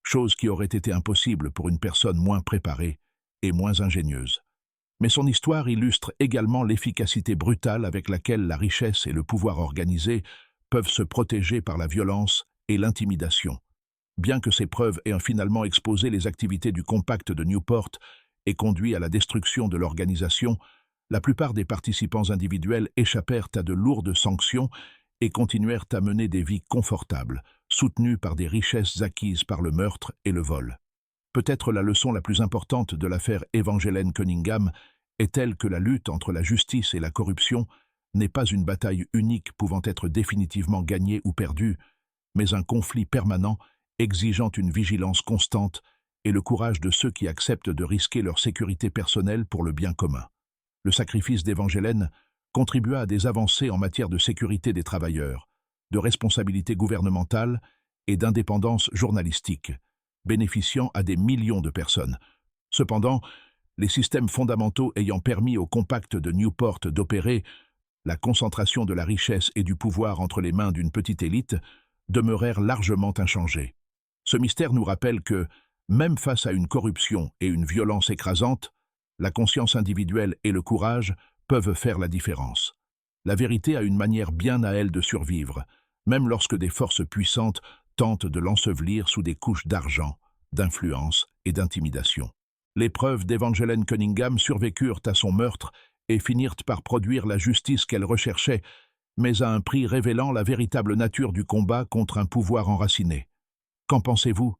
chose qui aurait été impossible pour une personne moins préparée et moins ingénieuse. Mais son histoire illustre également l'efficacité brutale avec laquelle la richesse et le pouvoir organisé peuvent se protéger par la violence et l'intimidation. Bien que ces preuves aient finalement exposé les activités du compact de Newport et conduit à la destruction de l'organisation, la plupart des participants individuels échappèrent à de lourdes sanctions et continuèrent à mener des vies confortables, soutenues par des richesses acquises par le meurtre et le vol. Peut-être la leçon la plus importante de l'affaire Evangeline Cunningham est-elle que la lutte entre la justice et la corruption n'est pas une bataille unique pouvant être définitivement gagnée ou perdue, mais un conflit permanent exigeant une vigilance constante et le courage de ceux qui acceptent de risquer leur sécurité personnelle pour le bien commun. Le sacrifice d'Evangeline contribua à des avancées en matière de sécurité des travailleurs, de responsabilité gouvernementale et d'indépendance journalistique, bénéficiant à des millions de personnes. Cependant, les systèmes fondamentaux ayant permis au compact de Newport d'opérer, la concentration de la richesse et du pouvoir entre les mains d'une petite élite, demeurèrent largement inchangés. Ce mystère nous rappelle que, même face à une corruption et une violence écrasante, la conscience individuelle et le courage peuvent faire la différence. La vérité a une manière bien à elle de survivre, même lorsque des forces puissantes tentent de l'ensevelir sous des couches d'argent, d'influence et d'intimidation. Les preuves d'Evangeline Cunningham survécurent à son meurtre et finirent par produire la justice qu'elle recherchait, mais à un prix révélant la véritable nature du combat contre un pouvoir enraciné. Qu'en pensez-vous?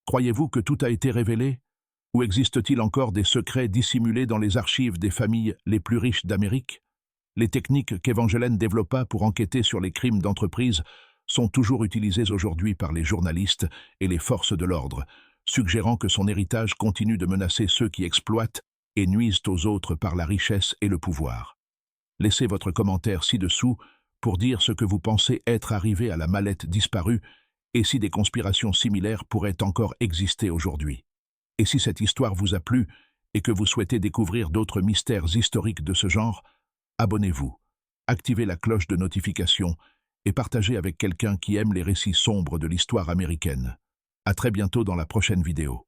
Croyez-vous que tout a été révélé? Ou existe-t-il encore des secrets dissimulés dans les archives des familles les plus riches d'Amérique? Les techniques qu'Evangeline développa pour enquêter sur les crimes d'entreprise sont toujours utilisées aujourd'hui par les journalistes et les forces de l'ordre, suggérant que son héritage continue de menacer ceux qui exploitent et nuisent aux autres par la richesse et le pouvoir. Laissez votre commentaire ci-dessous pour dire ce que vous pensez être arrivé à la mallette disparue et si des conspirations similaires pourraient encore exister aujourd'hui. Et si cette histoire vous a plu et que vous souhaitez découvrir d'autres mystères historiques de ce genre, abonnez-vous, activez la cloche de notification et partagez avec quelqu'un qui aime les récits sombres de l'histoire américaine. À très bientôt dans la prochaine vidéo.